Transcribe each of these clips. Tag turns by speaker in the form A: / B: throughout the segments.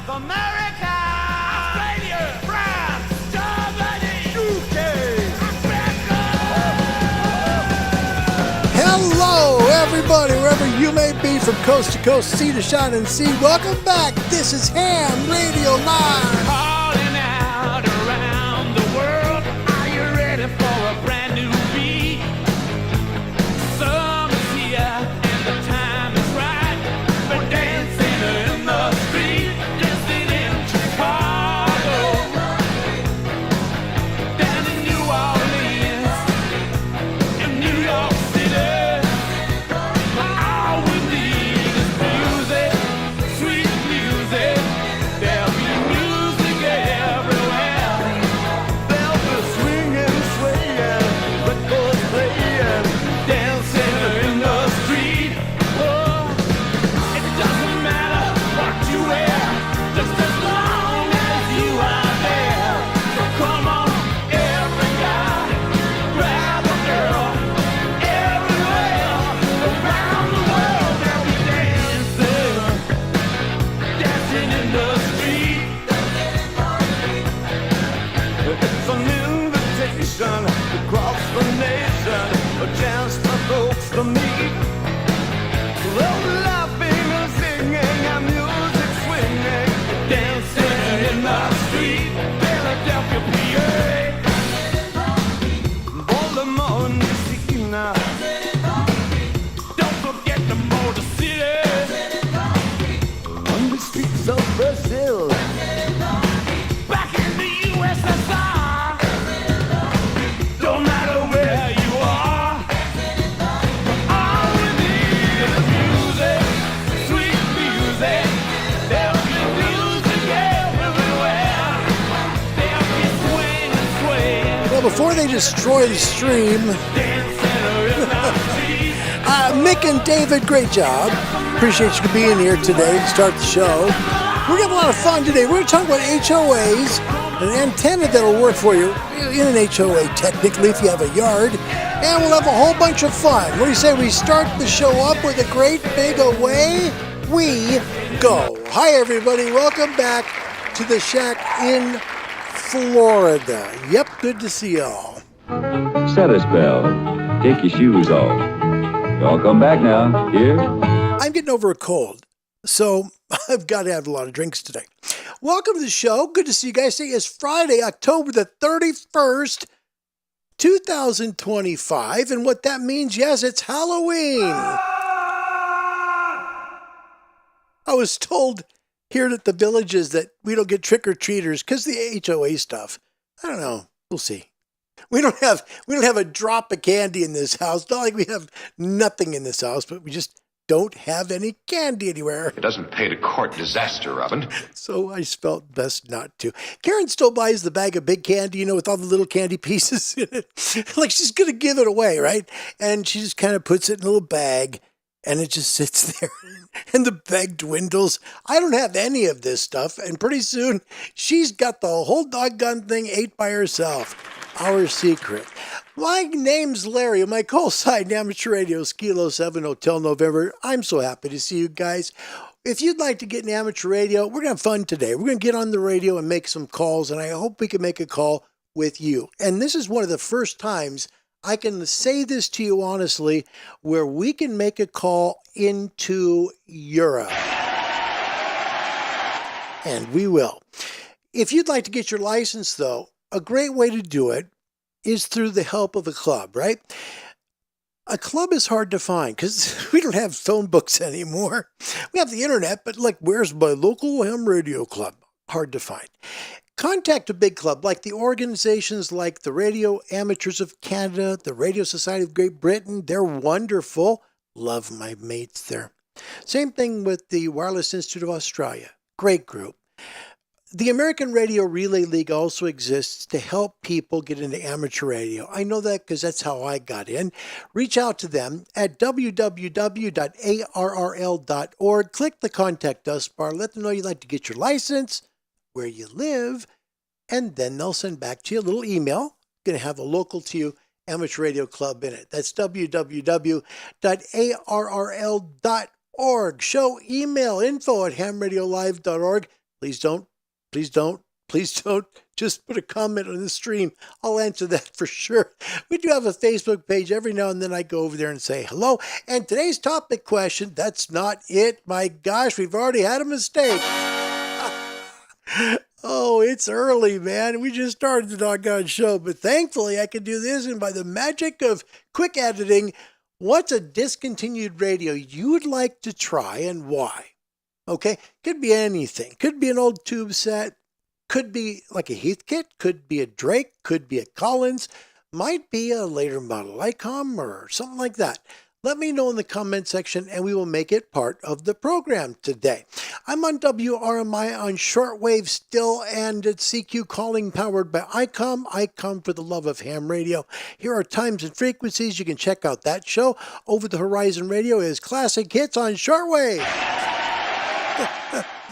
A: South America, Australia, France, Germany, UK, Africa.
B: Hello, everybody, wherever you may be from coast to coast, sea to shining sea. Welcome back. This is Ham Radio Live.
A: Calling out around the world. Are you ready for a brand new beat? Summer's here and the time is right. We're dancing in the street, dancing in Chicago, down in New Orleans, in New York City. All we need is music, sweet music. There'll be music everywhere. There'll be swinging, swaying, records playing, dancing in the street. Oh, it doesn't matter what you wear, just as long as you are there. So come on, every guy, grab a girl. Everywhere around the world, they'll be dancing, dancing in the street. It's an invitation across the nation, a chance for folks to meet. Love laughing and singing and music swinging, dancing in the street. Philadelphia, PA, Baltimore, Messina. Don't forget the Motor City, on the streets of Brazil, back in the USSR. Don't matter where you are, all we need is music, sweet music. There'll be music everywhere. There'll be swing and swaying,
B: Well, before they destroy the stream,
A: dancing in the street.
B: Mick and David, great job. Appreciate you being here today to start the show. We're going to have a lot of fun today. We're going to talk about HOAs, an antenna that'll work for you in an HOA, technically, if you have a yard. And we'll have a whole bunch of fun. What do you say we start the show up with a great big away? We go. Hi, everybody. Welcome back to the shack in Florida. Yep, good to see y'all.
C: Set a spell. Take your shoes off. Y'all come back now. Here.
B: I'm getting over a cold, so I've got to have a lot of drinks today. Welcome to the show. Good to see you guys. Today is Friday, October the 31st, 2025. And what that means, yes, it's Halloween. I was told here at the villages that we don't get trick-or-treaters because the HOA stuff. I don't know. We'll see. We don't have a drop of candy in this house. Not like we have nothing in this house, but we just don't have any candy anywhere.
D: It doesn't pay to court disaster, Robin.
B: So I felt best not to. Karen still buys the bag of big candy, with all the little candy pieces in it. Like she's going to give it away, right? And she just kind of puts it in a little bag, and it just sits there. And the bag dwindles. I don't have any of this stuff. And pretty soon, she's got the whole doggone thing ate by herself. Our secret. My name's Larry. My call sign, Amateur Radio, Kilo 7 Hotel November. I'm so happy to see you guys. If you'd like to get in amateur radio, we're going to have fun today. We're going to get on the radio and make some calls, and I hope we can make a call with you. And this is one of the first times I can say this to you honestly, where we can make a call into Europe. And we will. If you'd like to get your license, though, a great way to do it is through the help of a club, right? A club is hard to find because we don't have phone books anymore. We have the internet, but where's my local ham radio club? Hard to find. Contact a big club like the organizations like the Radio Amateurs of Canada, the Radio Society of Great Britain. They're wonderful. Love my mates there. Same thing with the Wireless Institute of Australia. Great group. The American Radio Relay League also exists to help people get into amateur radio. I know that because that's how I got in. Reach out to them at www.arrl.org. Click the Contact Us bar. Let them know you'd like to get your license, where you live, and then they'll send back to you a little email. Going to have a local to you amateur radio club in it. That's www.arrl.org. Show email info@hamradiolive.org. Please don't. Please don't. Please don't just put a comment on the stream. I'll answer that for sure. We do have a Facebook page. Every now and then I go over there and say hello. And today's topic question, that's not it. My gosh, we've already had a mistake. Oh, it's early, man. We just started the doggone show. But thankfully, I can do this. And by the magic of quick editing, what's a discontinued radio you would like to try and why? Okay, could be anything. Could be an old tube set. Could be like a Heathkit, could be a Drake, could be a Collins, might be a later model ICOM or something like that. Let me know in the comment section and we will make it part of the program today. I'm on WRMI on shortwave still and at CQ calling powered by ICOM for the love of ham radio. Here are times and frequencies. You can check out that show. Over the Horizon Radio is classic hits on shortwave.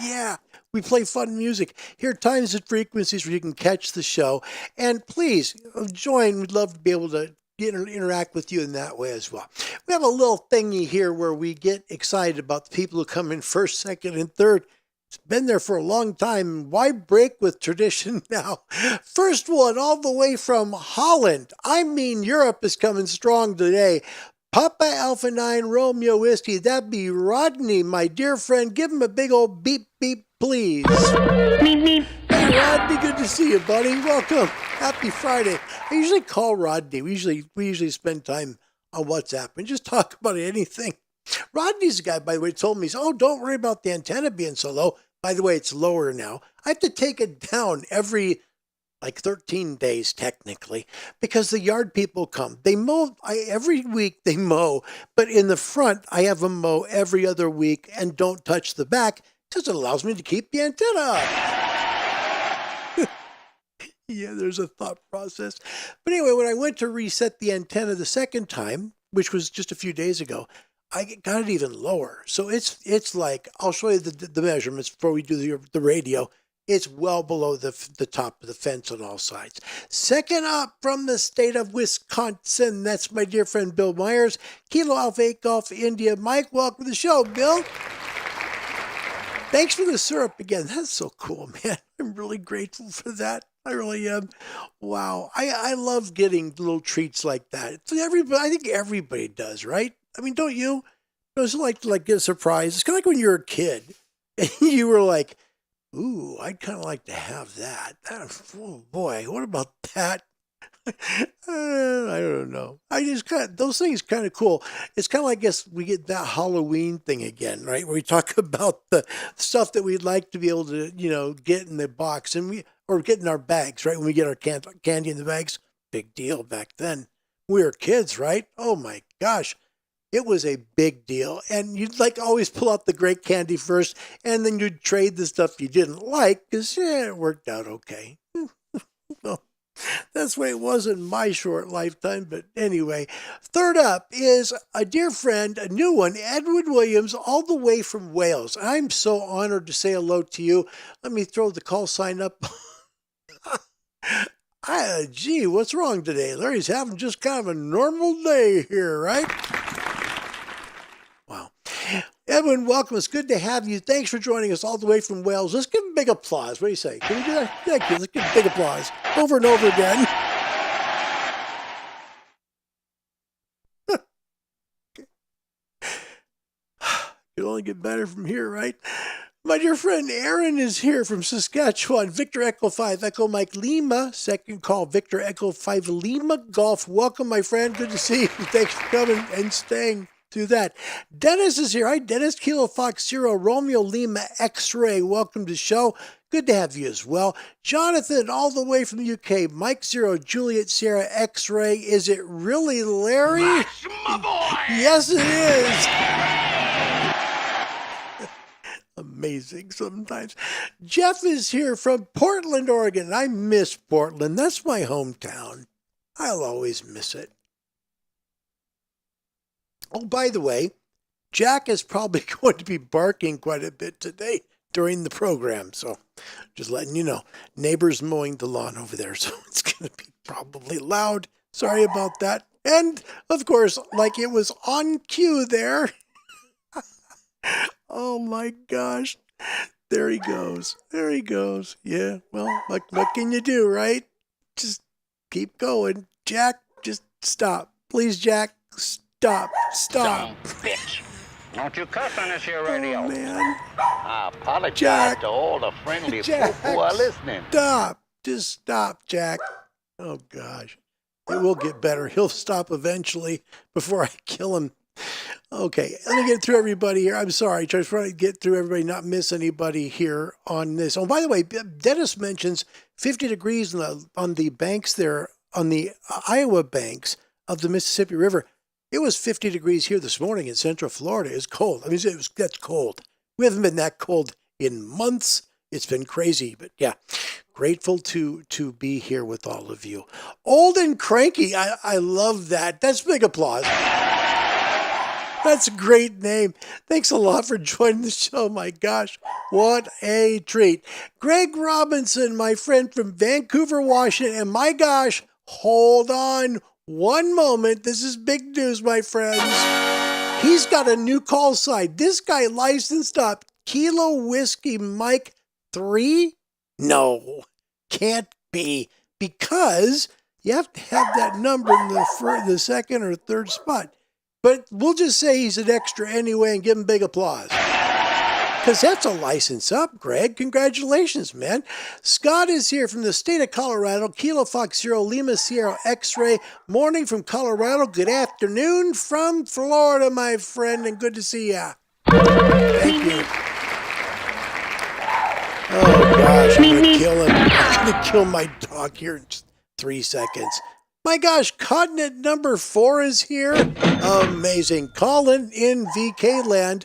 B: Yeah. We play fun music. Here are times and frequencies where you can catch the show. And please join. We'd love to be able to interact with you in that way as well. We have a little thingy here where we get excited about the people who come in first, second, and third. It's been there for a long time. Why break with tradition now? First one all the way from Holland. I mean, Europe is coming strong today. Papa Alpha 9 Romeo Whiskey, that'd be Rodney, my dear friend. Give him a big old beep, beep, please. Beep, beep. Hey, Rodney, good to see you, buddy. Welcome. Happy Friday. I usually call Rodney. We usually spend time on WhatsApp and just talk about anything. Rodney's the guy, by the way, told me, oh, don't worry about the antenna being so low. By the way, it's lower now. I have to take it down every 13 days technically, because the yard people come. They mow, every week they mow, but in the front, I have them mow every other week and don't touch the back because it allows me to keep the antenna up. Yeah, there's a thought process. But anyway, when I went to reset the antenna the second time, which was just a few days ago, I got it even lower. So it's like, I'll show you the measurements before we do the radio. It's well below the top of the fence on all sides. Second up from the state of Wisconsin, that's my dear friend Bill Myers. Kilo Alpha 8 Golf India. Mike, welcome to the show, Bill. Thanks for the syrup again. That's so cool, man. I'm really grateful for that. I really am. Wow. I love getting little treats like that. I think everybody does, right? I mean, don't you? It's like get a surprise. It's kind of like when you were a kid and you were like, ooh, I'd kind of like to have that. Oh boy, what about that? I don't know. Those things kind of cool. It's kind of like, I guess we get that Halloween thing again, right? Where we talk about the stuff that we'd like to be able to, get in the box or get in our bags, right? When we get our candy in the bags, big deal back then. We were kids, right? Oh my gosh. It was a big deal. And you'd always pull out the great candy first, and then you'd trade the stuff you didn't like because, it worked out okay. Well, that's the way it was in my short lifetime. But anyway, third up is a dear friend, a new one, Edward Williams, all the way from Wales. I'm so honored to say hello to you. Let me throw the call sign up. Gee, what's wrong today? Larry's having just kind of a normal day here, right? Wow. Edwin, welcome. It's good to have you. Thanks for joining us all the way from Wales. Let's give him a big applause. What do you say? Can we do that? Thank you. Let's give him a big applause. Over and over again. Could only get better from here, right? My dear friend Aaron is here from Saskatchewan. Victor Echo 5, Echo Mike Lima. Second call, Victor Echo 5 Lima Golf. Welcome, my friend. Good to see you. Thanks for coming and staying through that. Dennis is here. Hi, Dennis. Kilo Fox Zero Romeo Lima X-Ray. Welcome to the show. Good to have you as well. Jonathan, all the way from the UK. Mike Zero Juliet Sierra X-Ray. Is it really Larry?
D: That's my boy!
B: Yes, it is. Amazing sometimes. Jeff is here from Portland, Oregon. I miss Portland. That's my hometown. I'll always miss it. Oh, by the way, Jack is probably going to be barking quite a bit today during the program. So just letting you know, neighbors mowing the lawn over there. So it's going to be probably loud. Sorry about that. And of course, like it was on cue there. Oh my gosh. There he goes. There he goes. Yeah, well, what can you do, right? Just keep going. Jack, just stop. Please, Jack, stop.
E: Dumb bitch. Don't you cuss on this here radio.
B: Oh, man.
E: I apologize
B: Jack.
E: to all the friendly
B: Jack,
E: folk who are listening.
B: Stop. Just stop, Jack. Oh, gosh. It will get better. He'll stop eventually before I kill him. Okay, let me get through everybody here. I'm sorry, just trying to get through everybody, not miss anybody here on this. Oh, by the way, Dennis mentions 50 degrees on the banks there, on the Iowa banks of the Mississippi River. It was 50 degrees here this morning in Central Florida. It's cold. I mean, that's cold. We haven't been that cold in months. It's been crazy, but yeah, grateful to be here with all of you. Old and cranky. I love that. That's big applause. That's a great name. Thanks a lot for joining the show. My gosh, what a treat. Greg Robinson, my friend from Vancouver, Washington. And my gosh, hold on one moment. This is big news, my friends. He's got a new call sign. This guy licensed up Kilo Whiskey Mike 3? No, can't be, because you have to have that number in the second or third spot. But we'll just say he's an extra anyway and give him big applause. Because that's a license up, Greg. Congratulations, man. Scott is here from the state of Colorado. Kilo Fox Zero, Lima Sierra X-Ray. Morning from Colorado. Good afternoon from Florida, my friend. And good to see ya. Thank you. Oh, gosh. I'm going to kill him. I'm going to kill my dog here in just 3 seconds. My gosh, continent number 4 is here. Amazing. Colin in VK land.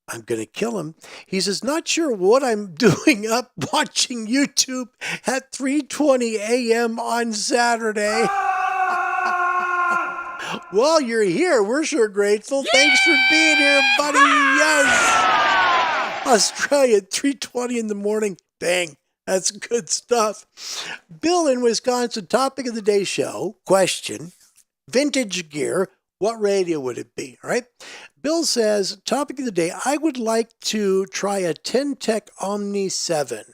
B: I'm going to kill him. He says, not sure what I'm doing up watching YouTube at 3:20 a.m. on Saturday. Well, you're here. We're sure grateful. Thanks for being here, buddy. Yes. Australia, 3:20 in the morning. Bang. That's good stuff. Bill in Wisconsin, topic of the day show, question, vintage gear, what radio would it be? All right. Bill says, topic of the day, I would like to try a Ten-Tech Omni 7.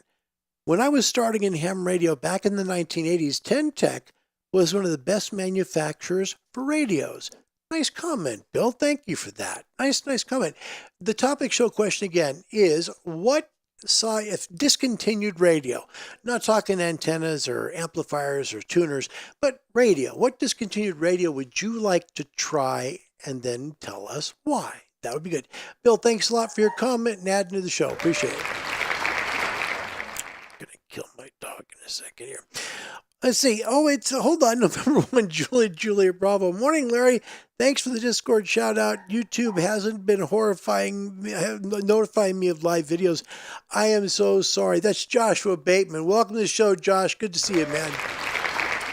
B: When I was starting in ham radio back in the 1980s, Ten-Tech was one of the best manufacturers for radios. Nice comment, Bill. Thank you for that. Nice comment. The topic show question again is, what if discontinued radio, not talking antennas or amplifiers or tuners, but radio, what discontinued radio would you like to try, and then tell us why? That would be good. Bill, thanks a lot for your comment and adding to the show. Appreciate it. I'm going to kill my dog in a second here. Let's see. Oh, hold on. November 1, Julia Bravo. Morning, Larry. Thanks for the Discord shout out. YouTube hasn't been notifying me of live videos. I am so sorry. That's Joshua Bateman. Welcome to the show, Josh. Good to see you, man.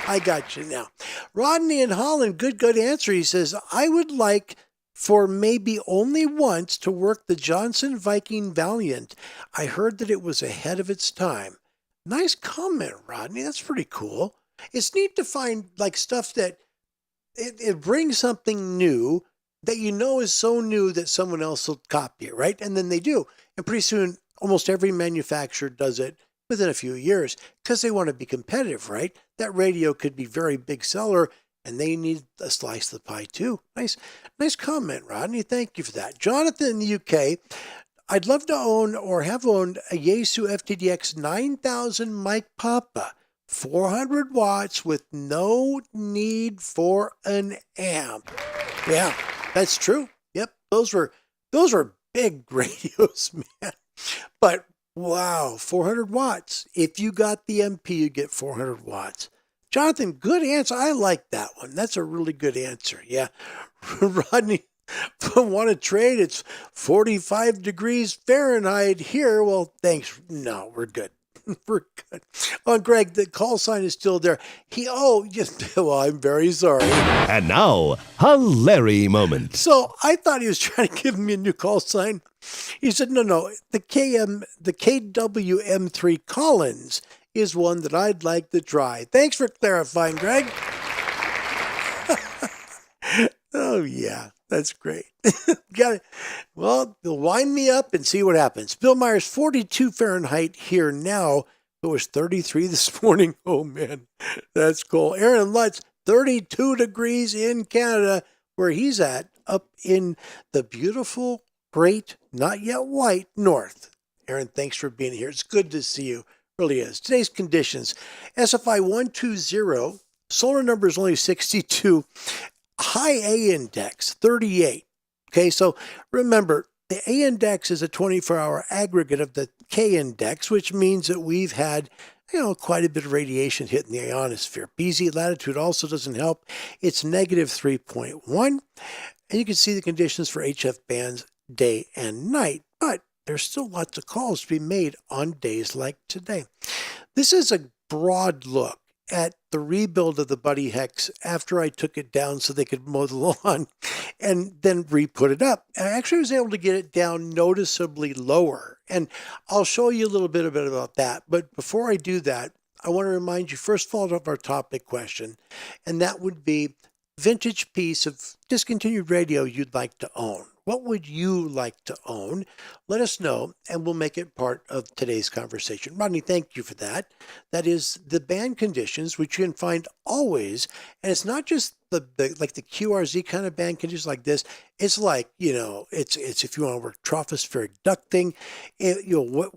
B: I got you now. Rodney in Holland, good answer. He says, I would like for maybe only once to work the Johnson Viking Valiant. I heard that it was ahead of its time. Nice comment, Rodney. That's pretty cool. It's neat to find like stuff that it brings something new that you know is so new that someone else will copy it, right? And then they do. And pretty soon, almost every manufacturer does it within a few years because they want to be competitive, right? That radio could be very big seller and they need a slice of the pie too. Nice comment, Rodney. Thank you for that. Jonathan in the UK. I'd love to own or have owned a Yaesu FTDX 9000 mic Papa, 400 watts with no need for an amp. Yeah, that's true. Yep, those were big radios, man. But wow, 400 watts. If you got the MP, you get 400 watts. Jonathan, good answer. I like that one. That's a really good answer. Yeah, Rodney. Want to trade? It's 45 degrees Fahrenheit here. Well, thanks. No, we're good. We're good. Oh, Greg, the call sign is still there. Well, I'm very sorry.
F: And now, a Larry moment.
B: So I thought he was trying to give me a new call sign. He said, no, the KWM3 Collins is one that I'd like to try. Thanks for clarifying, Greg. Oh, yeah. That's great. Got it. Well, they'll wind me up and see what happens. Bill Myers, 42 Fahrenheit here now. It was 33 this morning. Oh, man, that's cool. Aaron Lutz, 32 degrees in Canada, where he's at, up in the beautiful, great, not yet white north. Aaron, thanks for being here. It's good to see you. Really is. Today's conditions, SFI 120, solar number is only 62, high A index, 38. Okay, so remember, the A index is a 24-hour aggregate of the K index, which means that we've had, quite a bit of radiation hitting the ionosphere. BZ latitude also doesn't help. It's negative 3.1. And you can see the conditions for HF bands day and night. But there's still lots of calls to be made on days like today. This is a broad look at the rebuild of the BuddiHex after I took it down so they could mow the lawn and then re-put it up. I actually was able to get it down noticeably lower. And I'll show you a little bit about that. But before I do that, I want to remind you first of all of our topic question. And that would be vintage piece of discontinued radio you'd like to own. What would you like to own? Let us know, and we'll make it part of today's conversation. Rodney, thank you for that. That is the band conditions, which you can find always. And it's not just the QRZ kind of band conditions like this. It's like, it's if you want to work tropospheric ducting,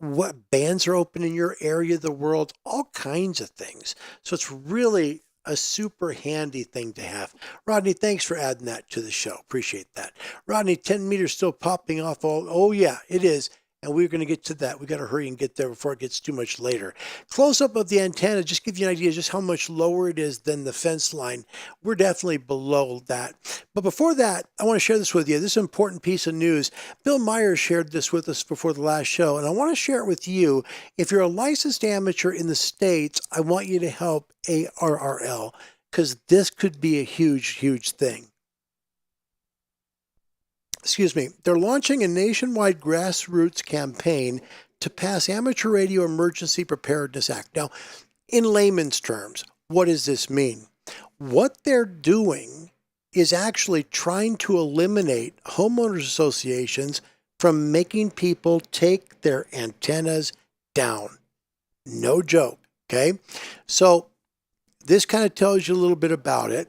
B: what bands are open in your area of the world, all kinds of things. So it's really a super handy thing to have. Rodney, thanks for adding that to the show. Appreciate that. Rodney, 10 meters still popping off. Oh yeah, it is. And we're going to get to that. We got to hurry and get there before it gets too much later. Close up of the antenna, just give you an idea just how much lower it is than the fence line. We're definitely below that. But before that, I want to share this with you. This is an important piece of news. Bill Myers shared this with us before the last show, and I want to share it with you. If you're a licensed amateur in the States, I want you to help ARRL because this could be a huge, huge thing. They're launching a nationwide grassroots campaign to pass Amateur Radio Emergency Preparedness Act. Now, in layman's terms, what does this mean? What they're doing is actually trying to eliminate homeowners associations from making people take their antennas down. No joke, okay? So this kind of tells you a little bit about it.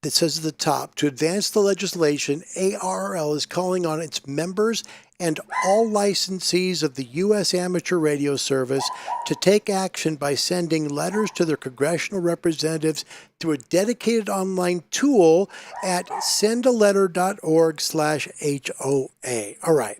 B: It says at the top, to advance the legislation, ARRL is calling on its members and all licensees of the U.S. Amateur Radio Service to take action by sending letters to their congressional representatives through a dedicated online tool at sendaletter.org/HOA. All right.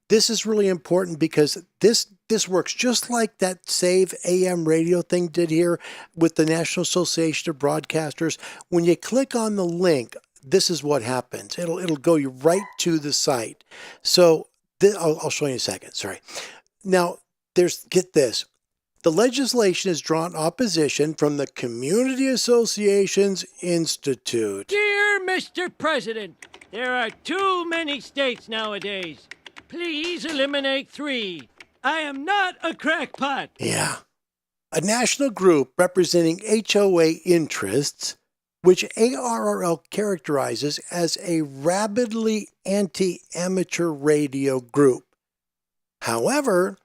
B: This is really important because this works just like that Save AM radio thing did here with the National Association of Broadcasters. When you click on the link, this is what happens. It'll go you right to the site. So I'll show you in a second. Sorry. Now, get this. The legislation has drawn opposition from the Community Associations Institute.
G: Dear Mr. President, there are too many states nowadays. Please eliminate 3. I am not a crackpot.
B: Yeah. A national group representing HOA interests, which ARRL characterizes as a rabidly anti-amateur radio group. However,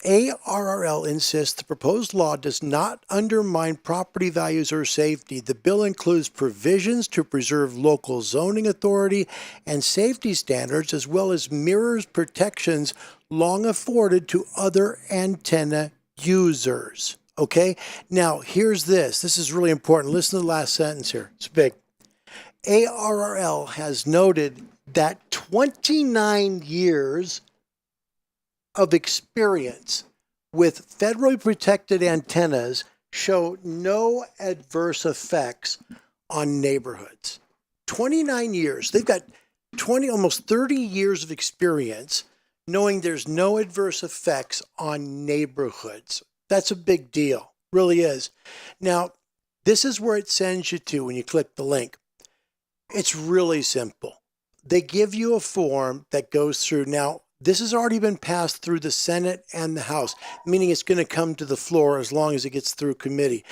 B: ARRL insists the proposed law does not undermine property values or safety. The bill includes provisions to preserve local zoning authority and safety standards, as well as mirrors protections long afforded to other antenna users. Okay? Now, here's this. This is really important. Listen to the last sentence here. It's big. ARRL has noted that 29 years of experience with federally protected antennas show no adverse effects on neighborhoods. 29 years. They've got almost 30 years of experience knowing there's no adverse effects on neighborhoods. That's a big deal. Really is. Now, this is where it sends you to when you click the link. It's really simple. They give you a form that goes through. Now, this has already been passed through the Senate and the House, meaning it's going to come to the floor as long as it gets through committee.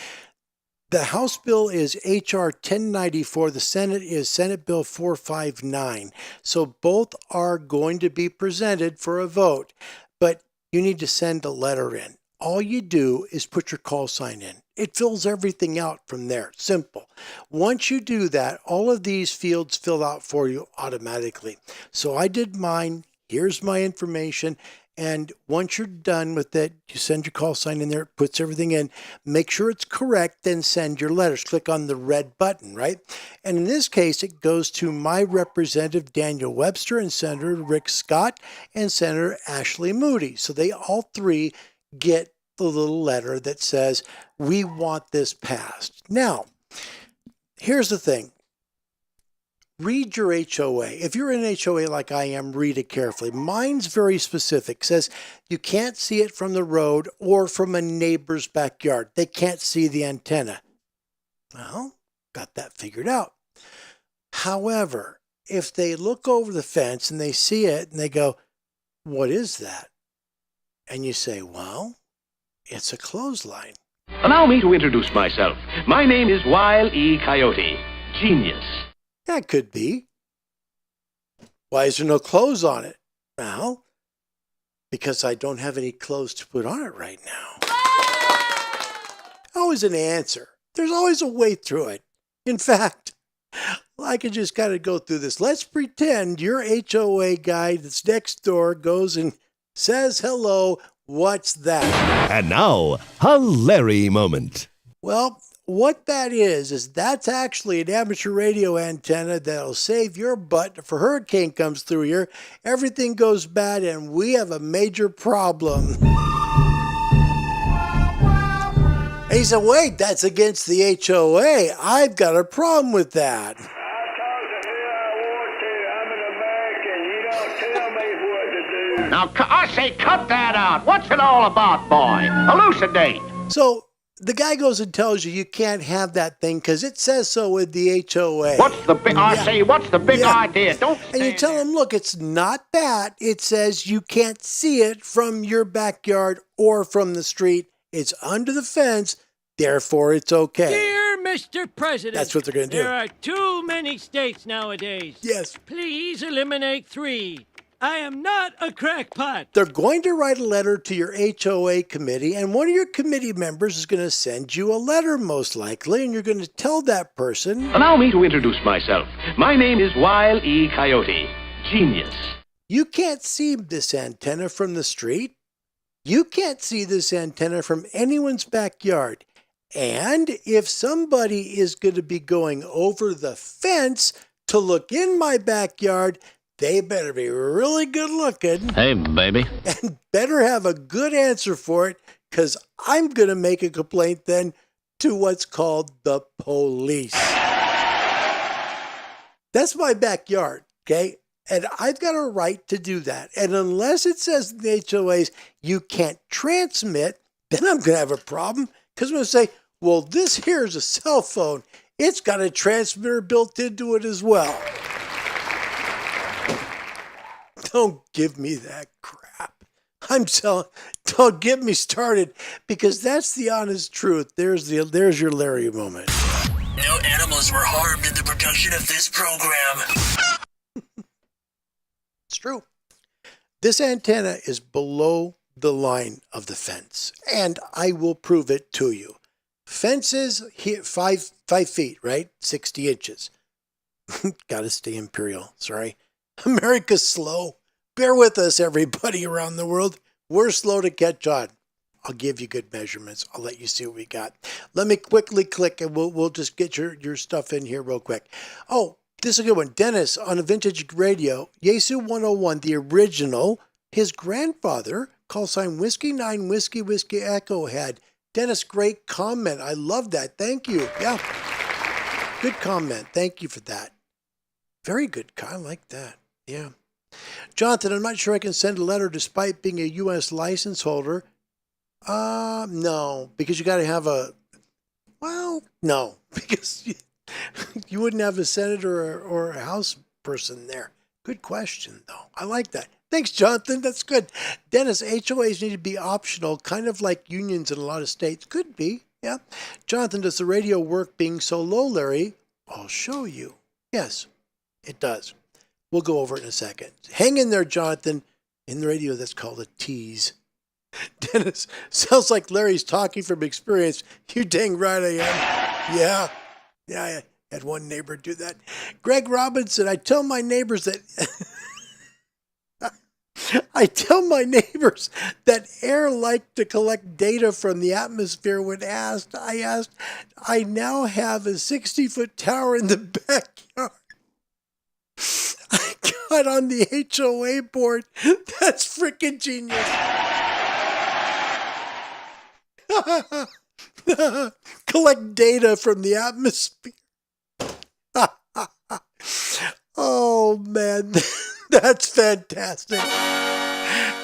B: The House bill is H.R. 1094. The Senate is Senate Bill 459. So both are going to be presented for a vote, but you need to send a letter in. All you do is put your call sign in. It fills everything out from there. Simple. Once you do that, all of these fields fill out for you automatically. So I did mine. Here's my information. And once you're done with it, you send your call sign in there, it puts everything in, make sure it's correct, then send your letters. Click on the red button, right? And in this case, it goes to my representative, Daniel Webster, and Senator Rick Scott, and Senator Ashley Moody. So they all three get the little letter that says, we want this passed. Now, here's the thing. Read your HOA. If you're in an HOA like I am, read it carefully. Mine's very specific. It says you can't see it from the road or from a neighbor's backyard. They can't see the antenna. Well, got that figured out. However, if they look over the fence and they see it and they go, what is that? And you say, well, it's a clothesline.
H: Allow me to introduce myself. My name is Wile E. Coyote. Genius.
B: That could be. Why is there no clothes on it? Well, because I don't have any clothes to put on it right now. Always an answer. There's always a way through it. In fact, I could just kind of go through this. Let's pretend your HOA guy that's next door goes and says hello. What's that?
F: And now, a Larry moment.
B: Well, what that is that's actually an amateur radio antenna that'll save your butt if a hurricane comes through here, everything goes bad, and we have a major problem. And he said, wait, that's against the HOA. I've got a problem with that.
I: I talk to who I want to. I'm an American. You don't tell me what to do.
E: Now, I say cut that out. What's it all about, boy? Elucidate.
B: So the guy goes and tells you can't have that thing because it says so with the HOA.
E: What's the big? I say, what's the big idea? Don't.
B: And you tell him, look, it's not that. It says you can't see it from your backyard or from the street. It's under the fence. Therefore, it's okay.
G: Dear Mr. President,
B: That's what they're going to do.
G: There are too many states nowadays.
B: Yes.
G: Please eliminate 3. I am not a crackpot.
B: They're going to write a letter to your HOA committee, and one of your committee members is going to send you a letter, most likely, and you're going to tell that person.
H: Allow me to introduce myself. My name is Wile E. Coyote. Genius.
B: You can't see this antenna from the street. You can't see this antenna from anyone's backyard. And if somebody is going to be going over the fence to look in my backyard, they better be really good looking.
E: Hey, baby.
B: And better have a good answer for it, because I'm going to make a complaint then to what's called the police. That's my backyard, okay? And I've got a right to do that. And unless it says in the HOAs you can't transmit, then I'm going to have a problem, because I'm going to say, well, this here is a cell phone. It's got a transmitter built into it as well. Don't give me that crap. I'm telling, don't get me started, because that's the honest truth. There's your Larry moment.
J: No animals were harmed in the production of this program.
B: It's true. This antenna is below the line of the fence, and I will prove it to you. Fences here 5 feet, right? 60 inches. Gotta stay imperial. Sorry. America's slow. Bear with us, everybody around the world. We're slow to catch on. I'll give you good measurements. I'll let you see what we got. Let me quickly click, and we'll just get your stuff in here real quick. Oh, this is a good one. Dennis on a vintage radio, Yesu 101, the original. His grandfather, call sign Whiskey 9 Whiskey Whiskey Echo, had. Dennis, great comment. I love that. Thank you. Yeah. Good comment. Thank you for that. Very good. I like that. Yeah. Jonathan, I'm not sure I can send a letter despite being a U.S. license holder. No, because you got to have no, because you wouldn't have a senator or a House person there. Good question, though. I like that. Thanks, Jonathan. That's good. Dennis, HOAs need to be optional, kind of like unions in a lot of states. Could be. Yeah. Jonathan, does the radio work being so low, Larry? I'll show you. Yes, it does. We'll go over it in a second. Hang in there, Jonathan. In the radio, that's called a tease. Dennis, sounds like Larry's talking from experience. You dang right I am. Yeah. Yeah, I had one neighbor do that. Greg Robinson, I tell my neighbors that air like to collect data from the atmosphere when asked. I now have a 60-foot tower in the backyard. I got on the HOA board. That's freaking genius. Collect data from the atmosphere. Oh, man. That's fantastic.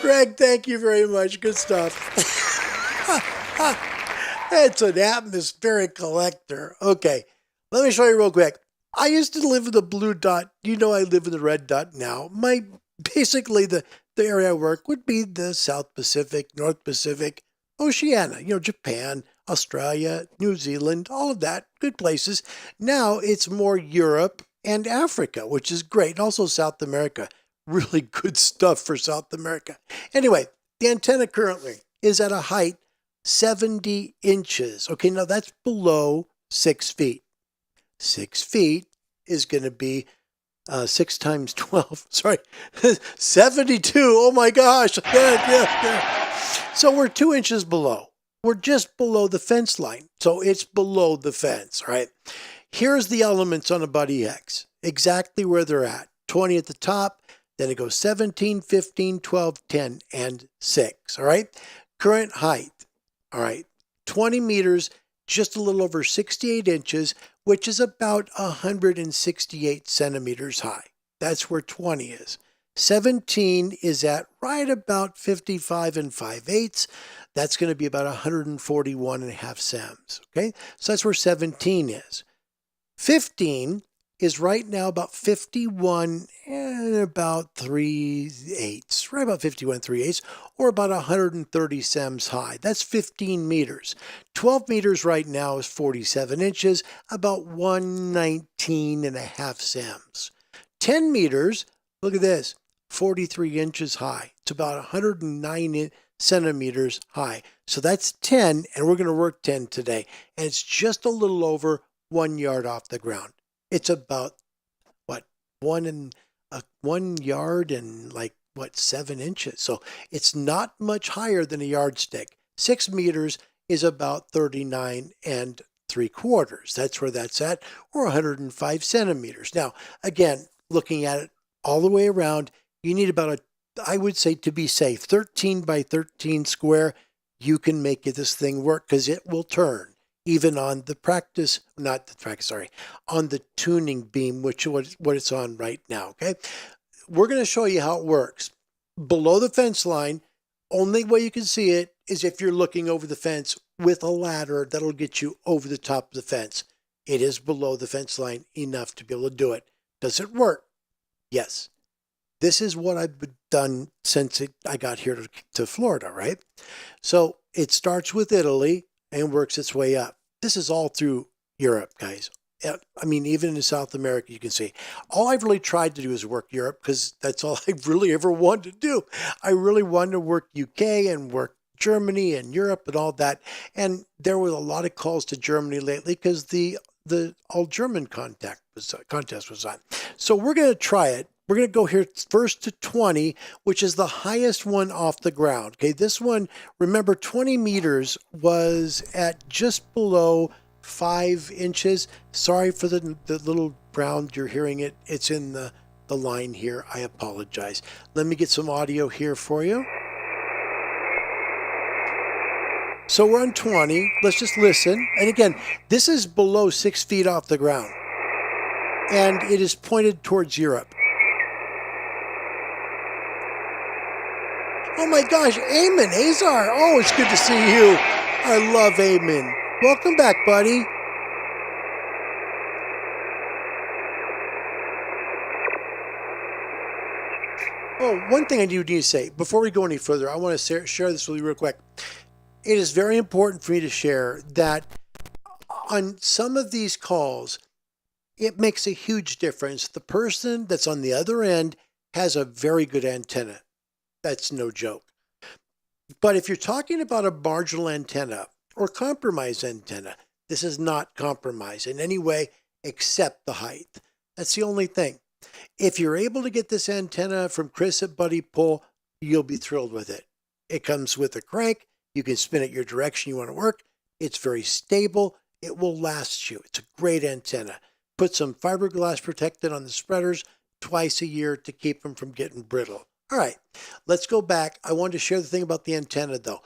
B: Greg, thank you very much. Good stuff. It's an atmospheric collector. Okay, let me show you real quick. I used to live in the blue dot. You know I live in the red dot now. Basically, the area I work would be the South Pacific, North Pacific, Oceania, Japan, Australia, New Zealand, all of that, good places. Now it's more Europe and Africa, which is great. Also South America. Really good stuff for South America. Anyway, the antenna currently is at a height 70 inches. Okay, now that's below 6 feet. 6 feet is going to be 6 times 12. Sorry, 72. Oh my gosh. Yeah. So we're 2 inches below. We're just below the fence line. So it's below the fence, right? Here's the elements on a BuddiHex. Exactly where they're at. 20 at the top. Then it goes 17, 15, 12, 10, and 6. All right. Current height. All right. 20 meters, just a little over 68 inches, which is about 168 centimeters high. That's where 20 is. 17 is at right about 55 and 5/8. That's going to be about 141 and a half sems. Okay. So that's where 17 is. 15 is right now about 51 and about 3/8, right about 51 3/8, or about 130 sems high. That's 15 meters. 12 meters right now is 47 inches, about 119 and a half sems. 10 meters, look at this, 43 inches high. It's about 109 centimeters high. So that's 10, and we're going to work 10 today. And it's just a little over 1 yard off the ground. It's about, 1 yard and 7 inches. So it's not much higher than a yardstick. 6 meters is about 39 3/4. That's where that's at, or 105 centimeters. Now, again, looking at it all the way around, you need about I would say, to be safe, 13 by 13 square. You can make this thing work because it will turn. Even on the on the tuning beam, which is what it's on right now, okay? We're going to show you how it works. Below the fence line, only way you can see it is if you're looking over the fence with a ladder that'll get you over the top of the fence. It is below the fence line enough to be able to do it. Does it work? Yes. This is what I've done since I got here to Florida, right? So it starts with Italy and works its way up. This is all through Europe, guys. I mean, even in South America, you can see. All I've really tried to do is work Europe because that's all I really ever wanted to do. I really wanted to work UK and work Germany and Europe and all that. And there were a lot of calls to Germany lately because the all German contest was on. So we're going to try it. We're going to go here first to 20, which is the highest one off the ground. Okay, this one, remember, 20 meters was at just below 5 inches. Sorry for the little brown, you're hearing it. It's in the line here. I apologize. Let me get some audio here for you. So we're on 20. Let's just listen. And again, this is below 6 feet off the ground. And it is pointed towards Europe. Oh my gosh, Eamon, Azar. Oh, it's good to see you. I love Eamon. Welcome back, buddy. Oh, one thing I do need to say, before we go any further, I want to share this with you real quick. it is very important for me to share that on some of these calls, it makes a huge difference. The person that's on the other end has a very good antenna. That's no joke. But if you're talking about a marginal antenna or compromised antenna, this is not compromised in any way except the height. That's the only thing. If you're able to get this antenna from Chris at BuddiPole, you'll be thrilled with it. It comes with a crank. You can spin it your direction you want to work. It's very stable. It will last you. It's a great antenna. Put some fiberglass protectant on the spreaders twice a year to keep them from getting brittle. All right, let's go back. I wanted to share the thing about the antenna, though.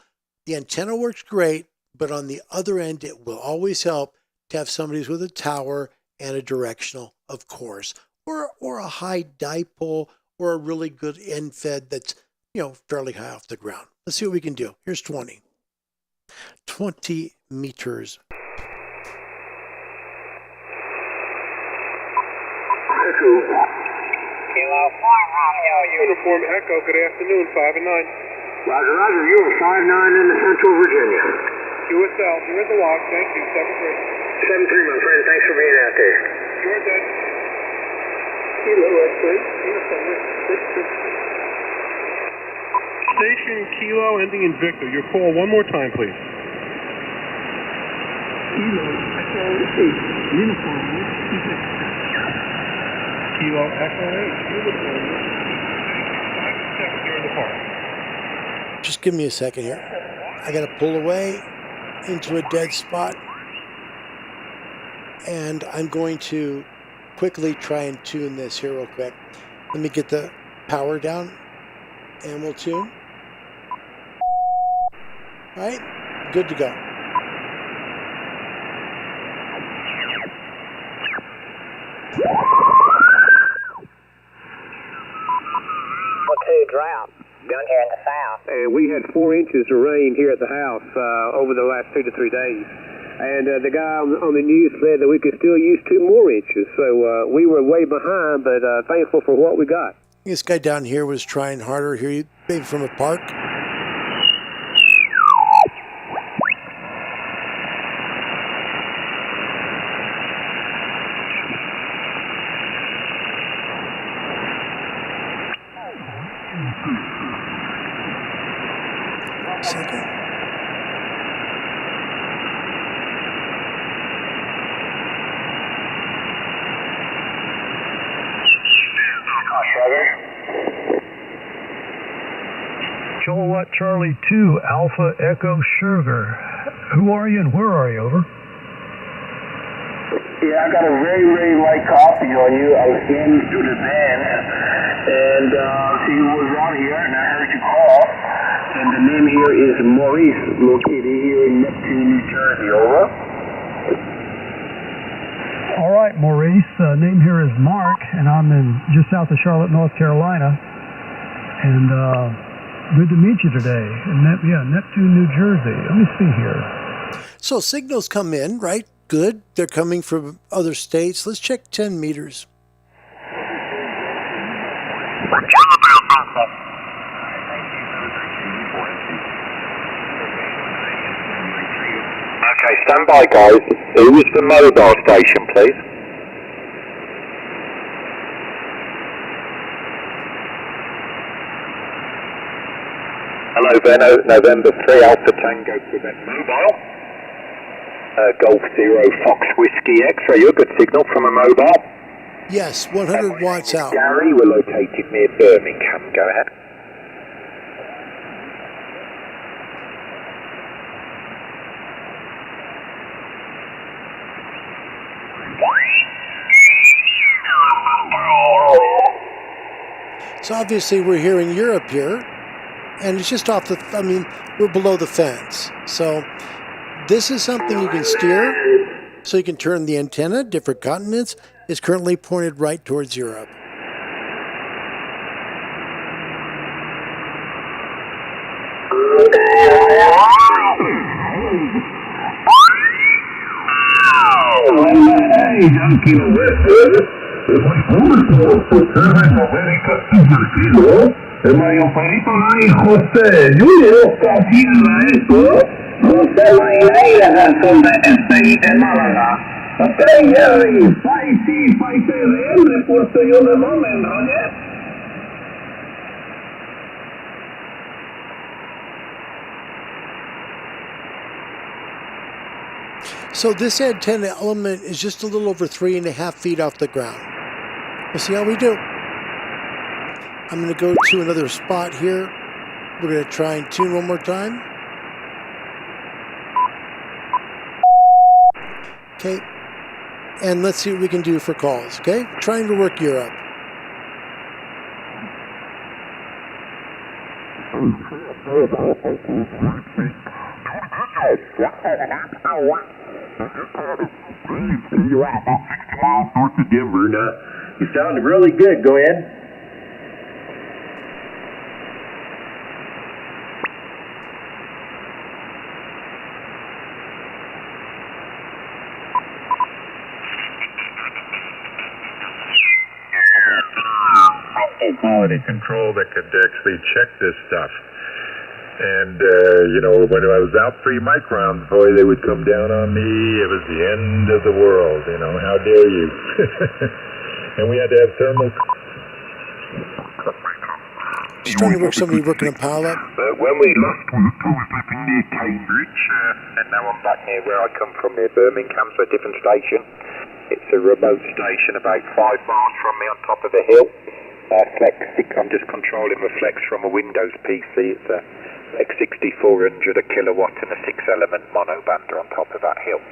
B: The antenna works great, but on the other end, it will always help to have somebody who's with a tower and a directional, of course, or a high dipole or a really good end fed that's, fairly high off the ground. Let's see what we can do. Here's 20. 20 meters.
I: Uniform Echo, good afternoon, 5 and 9.
E: Roger, Roger, you are 5-9 in the Central Virginia.
I: QSL, you're in the log, thank you, 7-3.
E: 7-3, my friend, thanks for being out there.
I: You're dead.
E: Kilo, X-ray.
I: Station Kilo ending in Victor, your call one more time, please.
E: Kilo, Echo 8, uniform,
I: Kilo Echo 8, uniform. 5-7, you're in the park.
B: Just give me a second here. I got to pull away into a dead spot. And I'm going to quickly try and tune this here real quick. Let me get the power down and we'll tune. All right, good to go.
K: Drought down here in the south.
H: And we had 4 inches of rain here at the house over the last 2 to 3 days. And the guy on the news said that we could still use 2 more inches. So we were way behind, but thankful for what we got.
B: This guy down here was trying harder here, maybe from a park. Second.
L: Kilowatt Charlie 2 Alpha Echo Sugar. Who are you and where are you? Over.
E: Yeah, I got a very, very light coffee on you. I was standing through the van, and you was on here, and I heard you call. And the name here is Maurice, located here in Neptune, New Jersey. Over.
L: All right, Maurice. Name here is Mark, and I'm in just south of Charlotte, North Carolina. And good to meet you today. Neptune, New Jersey. Let me see here.
B: So signals come in, right? Good. They're coming from other states. Let's check 10 meters.
M: Okay, stand by, guys. Who is the mobile station, please? Hello, Veno, November 3 Alpha Tango Quebec Mobile. Golf 0 Fox Whiskey X-ray. You a good signal from a mobile?
B: Yes, 100 watts out.
M: Gary, we're located near Birmingham. Go ahead.
B: So obviously we're here in Europe here, and it's just off the, we're below the fence. So this is something you can steer, so you can turn the antenna, different continents. It's currently pointed right towards Europe.
E: Mario Palito y José Julio Casilla, 6 de Málaga. Ok, Jerry, PTRM, reporto yo de moment, Roger.
B: So this antenna element is just a little over 3.5 feet off the ground. We'll see how we do. I'm going to go to another spot here. We're going to try and tune one more time. Okay. And let's see what we can do for calls, okay? Trying to work Europe.
M: You're right, about 60 miles north of Denver. Now, you sounded really good. Go ahead.
N: Quality control that could actually check this stuff. And, when I was out 3 microns, boy, they would come down on me. It was the end of the world, how dare you. And we had to have thermal...
B: Just trying to work somebody working a pile up.
M: When we last talked, I was living near Cambridge, and now I'm back near where I come from, near Birmingham, so a different station. It's a remote station about 5 miles from me on top of a hill. Flex, I'm just controlling the Flex from a Windows PC. It's a Flex 6400, a kilowatt, and a 6-element monobander on top of that hill.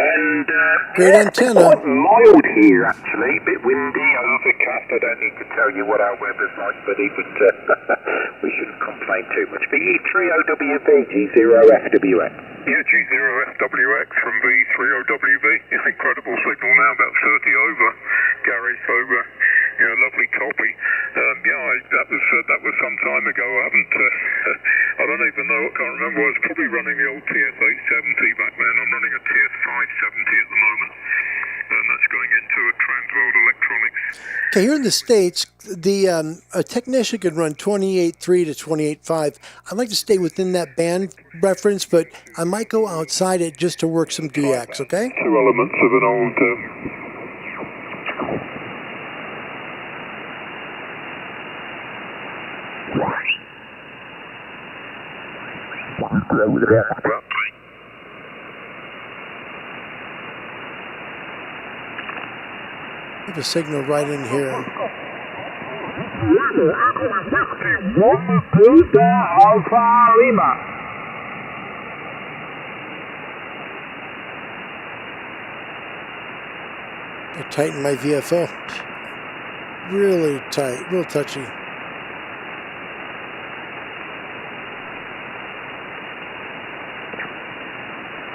M: And
B: great antenna.
M: Quite mild here, actually. A bit windy, overcast. I don't need to tell you what our weather's like, buddy, but we shouldn't complain too much. B30WV, G0FWX.
N: Yeah, G0FWX from B30WV. Incredible signal now, about 30 over, Gary. So, lovely copy. That was some time ago. I haven't, I don't even know, I can't remember. I was probably running the old TS870 back then. I'm running a TS570 at the moment. And that's going into a Transworld Electronics.
B: Okay, here in the States, a technician can run 28.3 to 28.5. I'd like to stay within that band reference, but I might go outside it just to work some DX, okay?
N: 2 elements of an old...
B: I have a signal right in here. I tighten my VFO. Really tight, real touchy.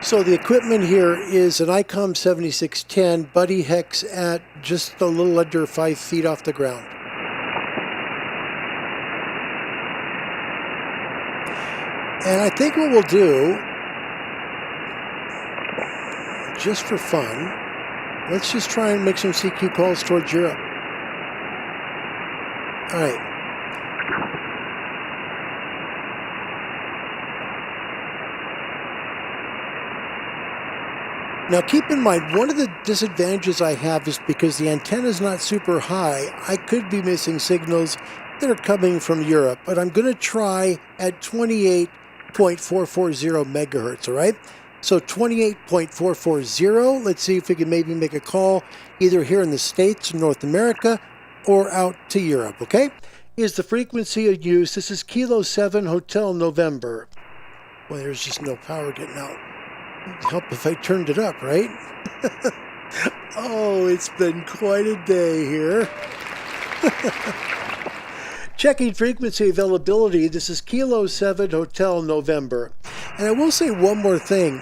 B: So the equipment here is an ICOM 7610 BuddiHex at just a little under 5 feet off the ground. And I think what we'll do, just for fun, let's just try and make some CQ calls towards Europe. All right. Now keep in mind, one of the disadvantages I have is because the antenna is not super high, I could be missing signals that are coming from Europe, but I'm going to try at 28.440 megahertz, all right? So 28.440, let's see if we can maybe make a call either here in the States, North America, or out to Europe, okay? Here's the frequency of use. This is Kilo 7 Hotel November. Well, there's just no power getting out. It'd help if I turned it up, right? Oh, it's been quite a day here. Checking frequency availability. This is Kilo 7 Hotel November. And I will say one more thing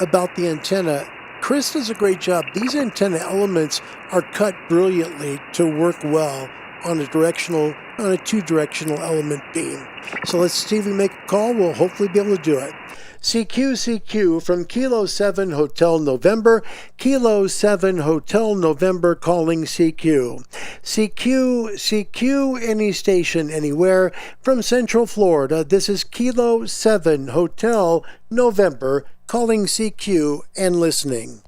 B: about the antenna. Chris does a great job. These antenna elements are cut brilliantly to work well on a two-directional element beam. So let's see if we make a call. We'll hopefully be able to do it. CQ from Kilo 7 Hotel November. Kilo 7 Hotel November calling CQ. CQ, any station, anywhere from Central Florida. This is Kilo 7 Hotel November calling CQ and listening.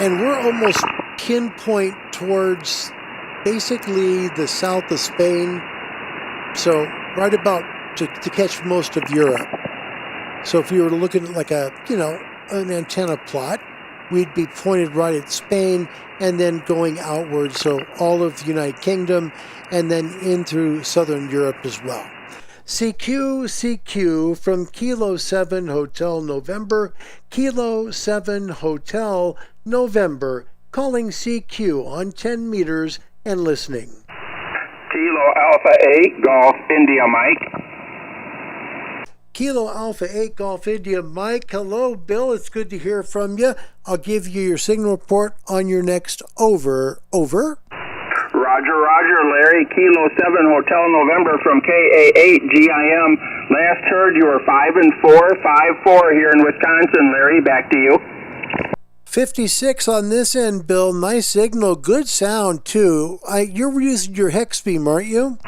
B: And we're almost pinpoint towards basically the south of Spain. So right about to catch most of Europe. So if you were to look at it like an antenna plot, we'd be pointed right at Spain and then going outward. So all of the United Kingdom and then in through Southern Europe as well. CQ from Kilo 7 Hotel November. Kilo 7 Hotel November calling CQ on 10 meters and listening.
E: Kilo Alpha 8 Golf India Mike.
B: Kilo Alpha 8 Golf India Mike. Hello, Bill. It's good to hear from you. I'll give you your signal report on your next over.
E: Roger, Larry. Kilo 7 Hotel November from KA8 GIM. Last heard you were 5-4 here in Wisconsin, Larry. Back to you.
B: 56 on this end, Bill. Nice signal. Good sound, too. You're using your hex beam, aren't you?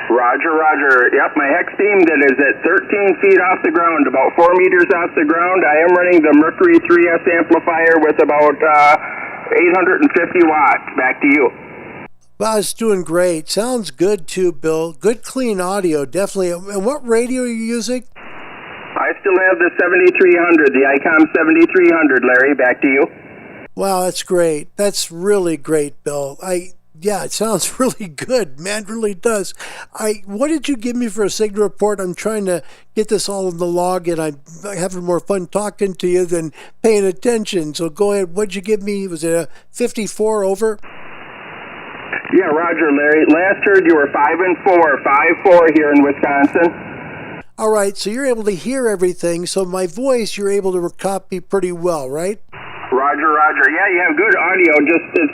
E: Roger. Yep, my hex beam that is at 13 feet off the ground, about 4 meters off the ground. I am running the Mercury 3S amplifier with about 850 watts. Back to you.
B: Well, it's doing great. Sounds good, too, Bill. Good, clean audio, definitely. And what radio are you using?
E: I still have the 7300, the ICOM 7300, Larry. Back to you.
B: Wow, that's great. That's really great, Bill. Yeah, it sounds really good, man. It really does. What did you give me for a signal report? I'm trying to get this all in the log, and I'm having more fun talking to you than paying attention. So go ahead. What did you give me? Was it a 54 over?
E: Yeah, Roger, Larry. Last heard you were 5-4 here in Wisconsin.
B: All right, so you're able to hear everything. So my voice, you're able to copy pretty well, right?
E: Roger. Yeah, you have good audio. Just it's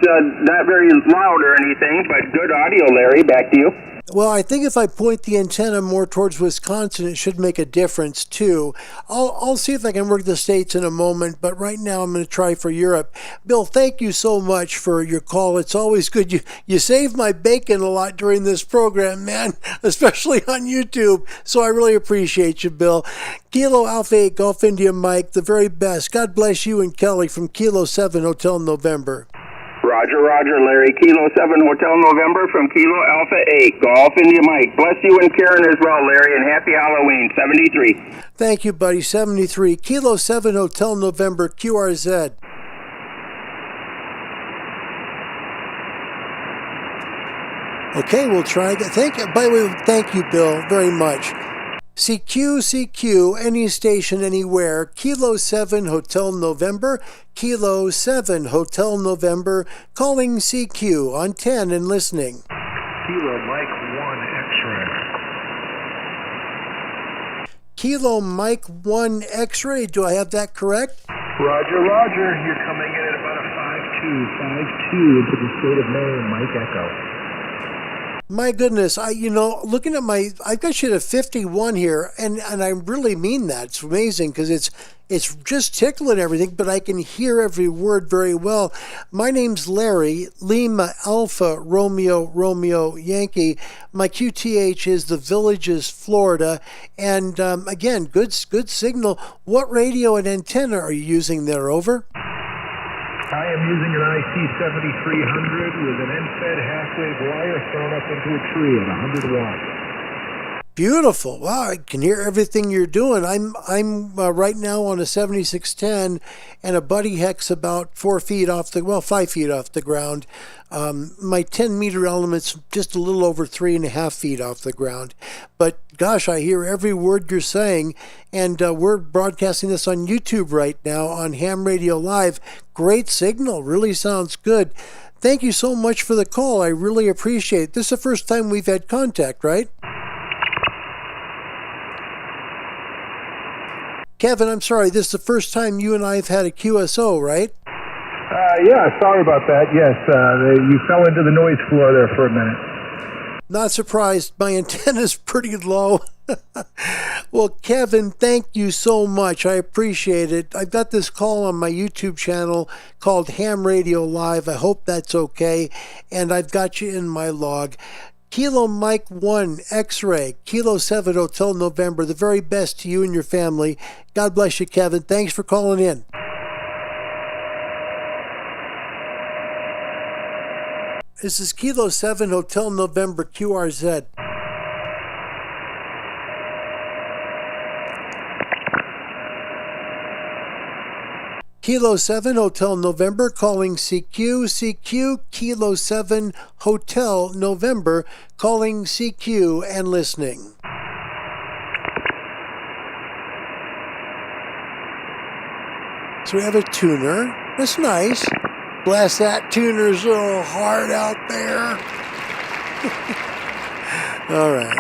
E: not very loud or anything, but good audio, Larry. Back to you.
B: Well, I think if I point the antenna more towards Wisconsin, it should make a difference too. I'll see if I can work the States in a moment, but right now I'm going to try for Europe. Bill, thank you so much for your call. It's always good. You save my bacon a lot during this program, man, especially on YouTube. So I really appreciate you, Bill. Kilo Alpha 8 Golf India Mike, the very best. God bless you and Kelly from Kilo 7 Hotel November.
E: Roger, Larry. Kilo 7 Hotel November from Kilo Alpha 8 Golf India Mike. Bless you and Karen as well, Larry, and happy Halloween. 73.
B: Thank you, buddy. 73. Kilo 7 Hotel November QRZ. Okay, we'll try again. By the way, thank you, Bill, very much. CQ, any station, anywhere. Kilo 7 Hotel November. Kilo 7 Hotel November. Calling CQ on 10 and listening.
O: Kilo Mike 1 X-ray.
B: Kilo Mike 1 X-ray. Do I have that correct?
O: Roger. You're coming in at about a 5-2 into the state of Maine, Mike Echo.
B: My goodness, looking at I've got you at a 51 here, and I really mean that. It's amazing because it's just tickling everything, but I can hear every word very well. My name's Larry, Lima Alpha Romeo Yankee. My QTH is the Villages, Florida, and again, good signal. What radio and antenna are you using there? Over.
O: I am using an IC7300 with an end-fed half-wave wire thrown up into a tree at 100 watts.
B: Beautiful. Wow, I can hear everything you're doing. I'm right now on a 7610 and a BuddiHex about 5 feet off the ground. My 10-meter element's just a little over 3.5 feet off the ground. But gosh, I hear every word you're saying, and we're broadcasting this on YouTube right now on Ham Radio Live. Great signal. Really sounds good. Thank you so much for the call. I really appreciate it. This is the first time we've had contact, right? Kevin, I'm sorry, this is the first time you and I have had a QSO, right?
O: Yeah, sorry about that. Yes, you fell into the noise floor there for a minute.
B: Not surprised. My antenna's pretty low. Well, Kevin, thank you so much. I appreciate it. I've got this call on my YouTube channel called Ham Radio Live. I hope that's okay. And I've got you in my log. Kilo Mike 1, X-Ray, Kilo 7 Hotel November. The very best to you and your family. God bless you, Kevin. Thanks for calling in. This is Kilo 7 Hotel November QRZ. Kilo 7 Hotel November calling CQ. CQ Kilo 7 Hotel November calling CQ and listening. So we have a tuner. That's nice. Blast that tuner so hard out there. All right.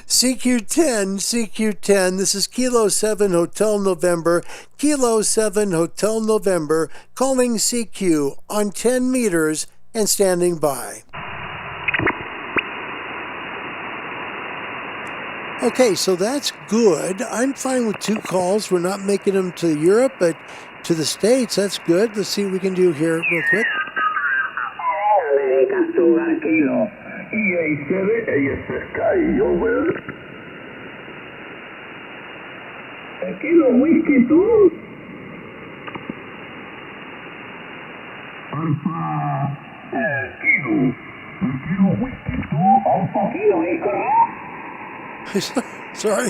B: CQ10, this is Kilo 7 Hotel November, Kilo 7 Hotel November, calling CQ on 10 meters and standing by. Okay, so that's good. I'm fine with 2 calls. We're not making them to Europe, but to the States, that's good. Let's see what we can do here real quick.
E: Kilo Whiskey 2. Alpha. Kilo. Kilo Whiskey 2. Alpha Kilo Echo.
B: Sorry.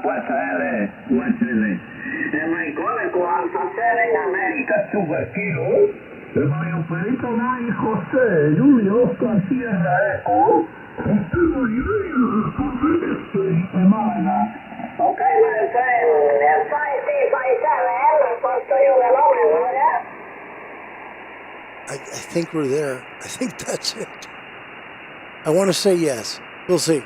E: West LA. Am I calling to Alpha 7 America Sugar Kilo? Am I operator 9 Jose Julio Garcia Echo? Okay, my friend. F5C57, what's to you alone,
B: I think we're there. I think that's it. I want to say yes. We'll see.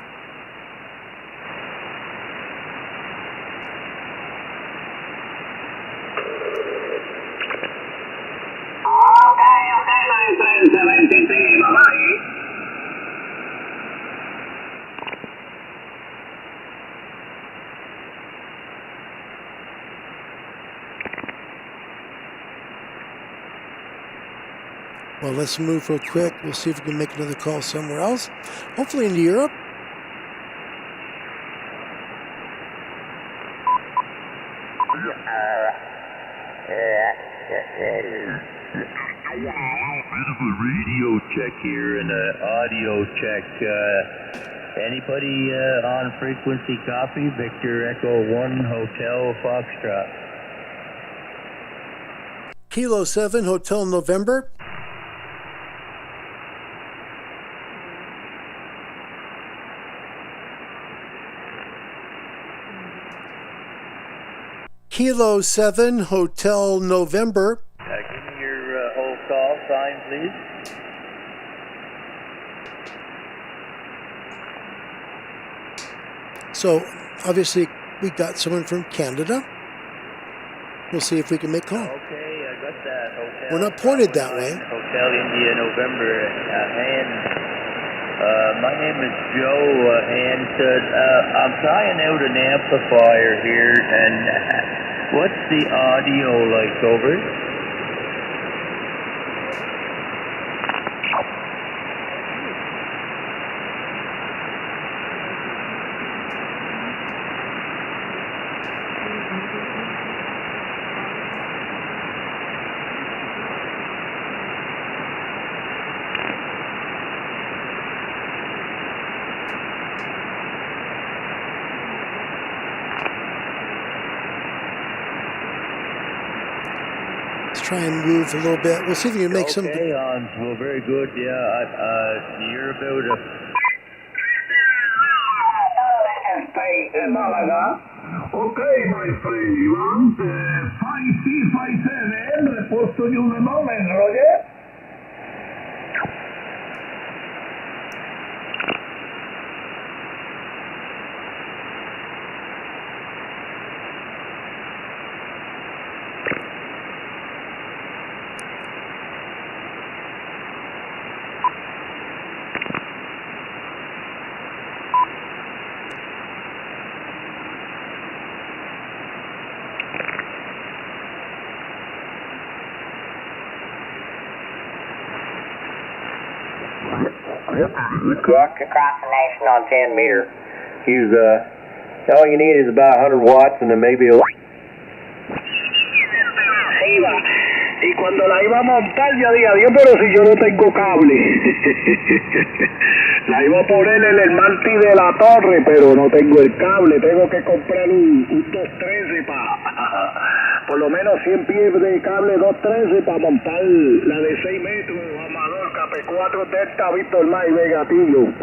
B: Well, let's move real quick. We'll see if we can make another call somewhere else. Hopefully into Europe.
P: Bit of a radio check here and an audio check. Anybody on frequency copy? Victor Echo 1 Hotel Foxtrot.
B: Kilo 7 Hotel November. Kilo 7 Hotel November.
P: Give me your whole call sign, please.
B: So, obviously, we got someone from Canada. We'll see if we can make call.
P: Okay, I got that. Hotel.
B: We're not pointed that way.
P: Hotel India November. My name is Joe Hanson. I'm trying out an amplifier here, and what's the audio like, over?
B: Try and move a little bit. We'll see if we can make some.
P: Okay, well, very good. Yeah, you're about a.
E: Okay, my friend. 5C57, reporto you in a moment, Roger.
K: Yep. Across the nation on 10 meter.
H: Use, all you need is about 100 watts and then maybe a...
E: Y cuando la iba a montar, ya dije, adiós, pero si yo no tengo cable. La iba a poner en el manti de la torre, pero no tengo el cable. Tengo que comprar un 213 para... Por lo menos 100 pies de cable 213 para montar la de 6 metros, Amador, KP4, Delta, Víctor May, Vegatillo.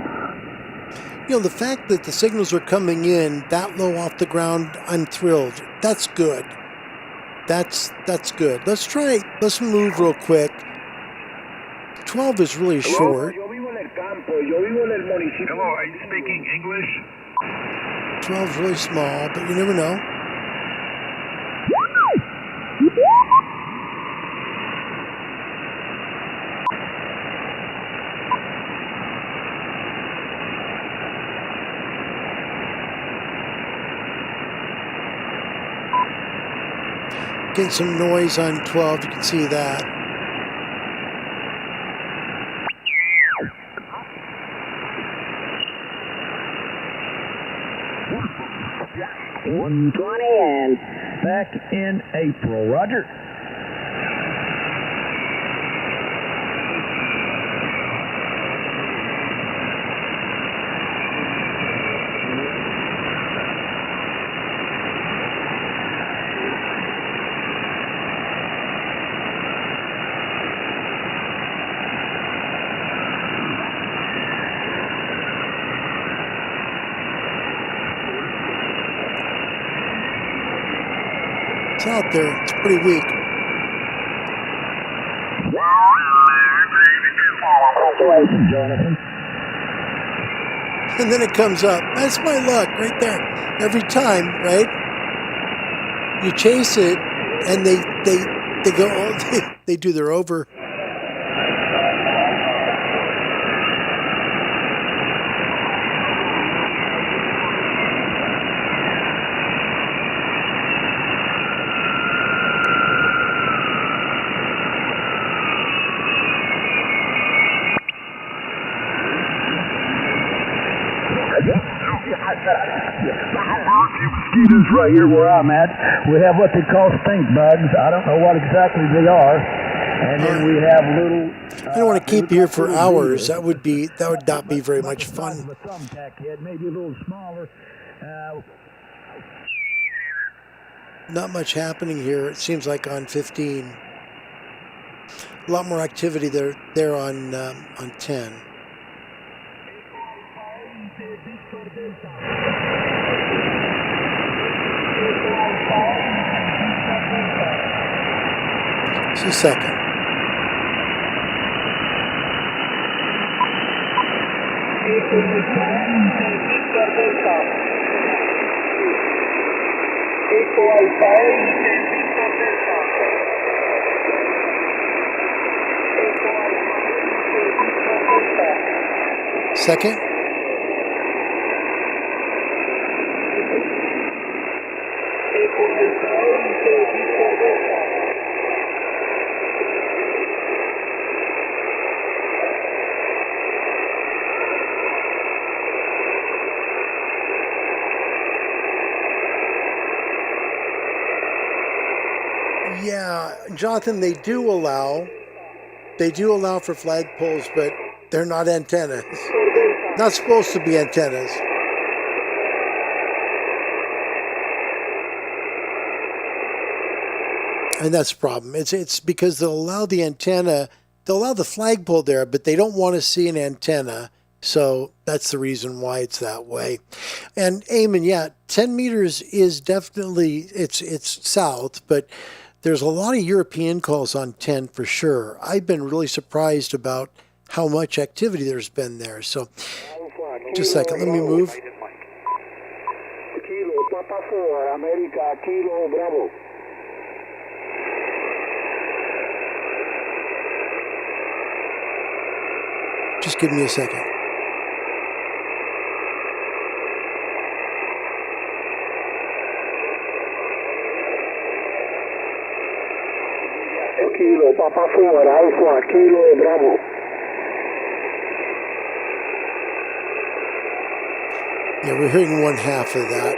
B: You know, the fact that the signals are coming in that low off the ground, I'm thrilled. That's good. That's good. Let's move real quick. 12 is really short.
E: Yo vivo en el campo, yo vivo en el municipio.
N: Hello, are you speaking English?
B: 12 is really small, but you never know. Getting some noise on 12, you can see that.
E: $120 and back in April. Roger.
B: It's out there. It's pretty weak. And then it comes up. That's my luck right there. Every time, right? You chase it, and they go. They do their over.
E: Mosquitoes right here where I'm at. We have what they call stink bugs. I don't know what exactly they are. And then we have little...
B: I don't want to keep you here for hours. That would not be very much fun.
E: Maybe a little smaller.
B: Not much happening here. It seems like on 15. A lot more activity there on 10. Just a second. Second. Yeah, Jonathan, they do allow for flagpoles, but they're not antennas. Not supposed to be antennas. And that's the problem. It's because they'll allow the antenna, they'll allow the flagpole there, but they don't want to see an antenna. So that's the reason why it's that way. And Eamon, yeah, 10 meters is definitely, it's south, but there's a lot of European calls on 10 for sure. I've been really surprised about how much activity there's been there. So just a second, let me move.
E: Kilo, Papa 4, America, Kilo, Bravo.
B: Just give me a second.
E: Kilo, Papa 4, Alpha, Kilo, Bravo.
B: Yeah, we're hearing one half of that.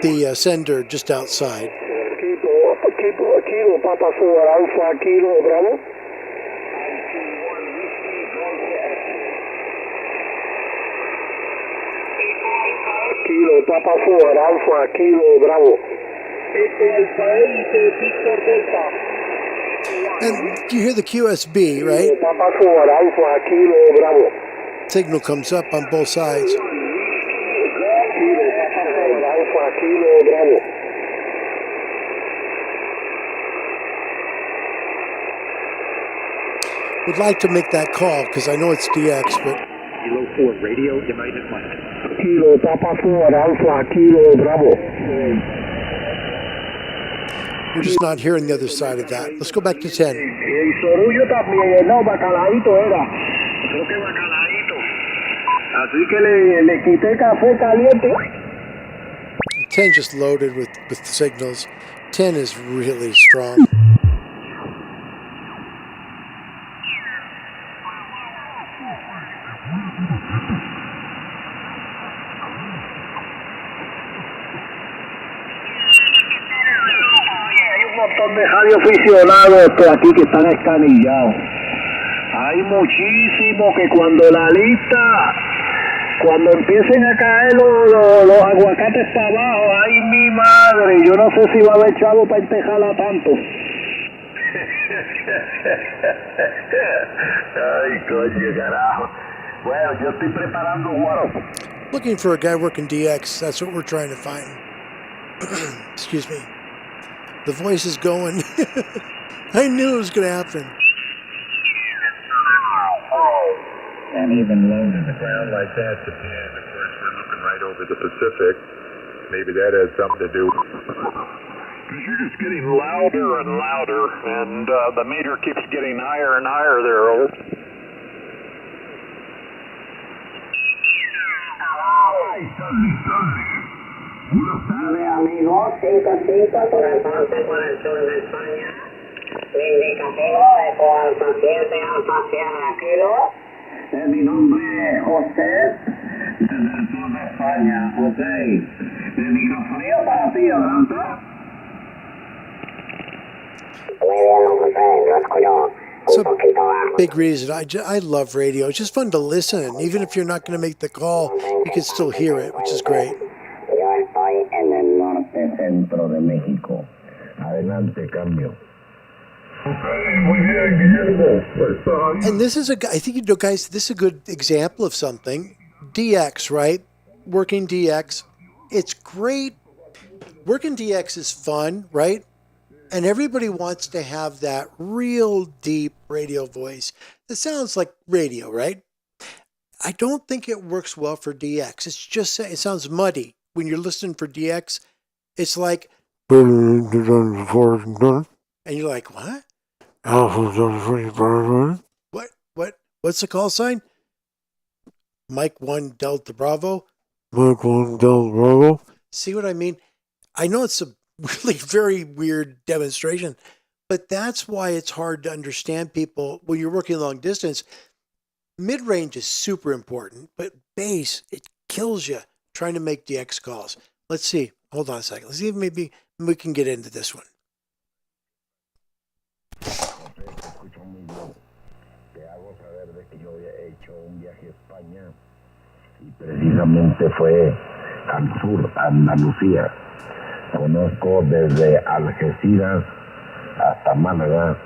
B: The sender just outside.
E: Kilo Papa 4 Alpha Kilo Bravo. Kilo Papa 4 Alpha Kilo Bravo.
B: And you hear the QSB, right?
E: Papa 4 Alpha Kilo Bravo.
B: Signal comes up on both sides.
E: Kilo Papa 4 Alpha Kilo Bravo.
B: Would like to make that call because I know it's DX, but
O: Kilo 4 radio, United Flight.
E: Kilo Papa 4 Alpha Kilo Bravo.
B: we're just not hearing the other side of that. Let's go back to 10.
E: Sorullo también, no, bacalaíto era. Creo que bacalaíto. Así que le quité café caliente.
B: 10 just loaded with signals. 10 is really strong.
E: De radioaficionados por aquí que están escanillados. Hay muchísimos que cuando empiecen a caer los aguacates para abajo, ay mi madre, yo no sé si va a haber chavo para entejarla tanto. Ay, coño, carajo. Bueno, yo estoy preparando guaro.
B: Looking for a guy working DX, that's what we're trying to find. Excuse me. The voice is going. I knew it was going to happen.
O: And even low to the ground like that, Japan. Of course, we're looking right over the Pacific. Maybe that has something to do. Because you're just getting louder and louder, and the meter keeps getting higher and higher there, over.
E: Buenas tardes, amigos. 55 por el norte, por el sur de España. Indicativo de Alfa 7, Alfa Sierra Kilo. Mi nombre es José, desde el sur de España. José, de microfrío para ti, adelante. Muy bien, José, lo escucho.
B: It's a big reason. I love radio. It's just fun to listen. Even if you're not going to make the call, you can still hear it, which is great.
E: Yo estoy en el norte centro de México. Adelante, cambio.
B: And this is I think, guys, this is a good example of something. DX, right? Working DX. It's great. Working DX is fun, right? And everybody wants to have that real deep radio voice that sounds like radio, right? I don't think it works well for DX. It's just, it sounds muddy. When you're listening for DX, it's like, and you're like, what? What's the call sign? Mike 1 Delta Bravo. Mike 1 Delta Bravo. See what I mean? I know it's a really very weird demonstration, but that's why it's hard to understand people when you're working long distance. Mid-range is super important, but bass, it kills you trying to make DX calls. Let's see. Hold on a second. Let's see if maybe we can get into this one.
E: Precisamente fue al sur, Andalucía. Conozco desde Algeciras hasta Málaga,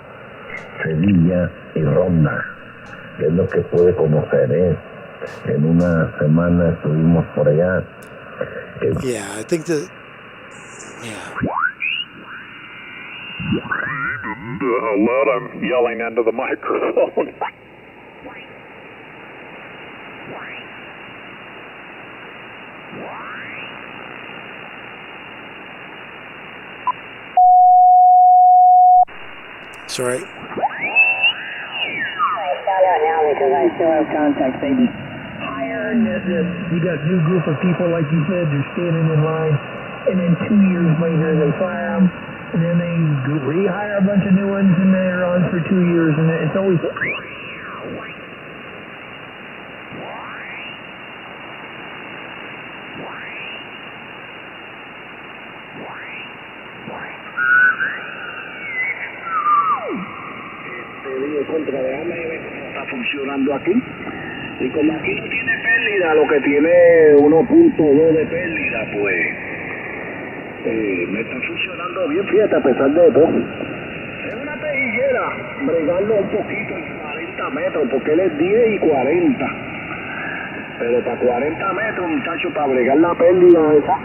E: Sevilla y Ronda. Es lo que pude conocer, En una semana estuvimos por allá.
B: Yeah, I think that. Yeah.
O: How loud I'm yelling into the microphone.
B: Sorry.
E: I found out now because I still have contact, baby. You got a new group of people, like you said, they're standing in line, and then 2 years later they fire them, and then they rehire a bunch of new ones, and they're on for 2 years, and it's always... contra, déjame ver cómo está funcionando aquí. Y como aquí no tiene pérdida, lo que tiene 1.2 de pérdida, pues me está funcionando bien, fíjate, a pesar de todo. Es una pejiguera, bregarlo un poquito en 40 metros, porque él es 10 y 40. Pero para 40 metros, muchachos, para bregar la pérdida esa.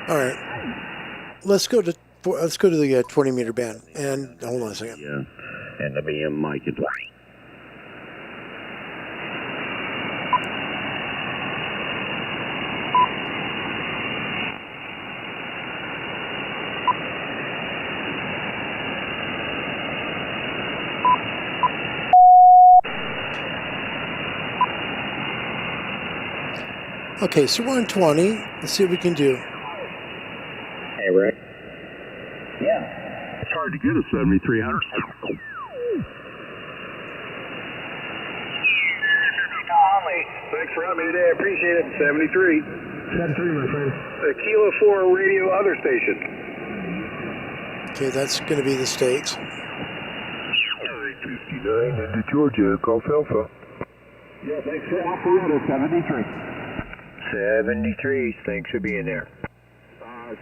B: All right, let's go to the 20 meter band. And hold on a second.
E: Yeah, and the BM mic is right.
B: Okay, so we're on 20. Let's see what we can do.
E: Hey, Rick. Yeah.
O: It's hard to get a 7300.
E: Thanks for having me today. I appreciate it. 73.
L: 73, my friend.
E: Kilo 4 radio other station.
B: Okay, that's going to be the States.
O: 59 into Georgia, Golf Alpha.
E: Yeah, thanks for operator 73.
H: 73, thanks for being there.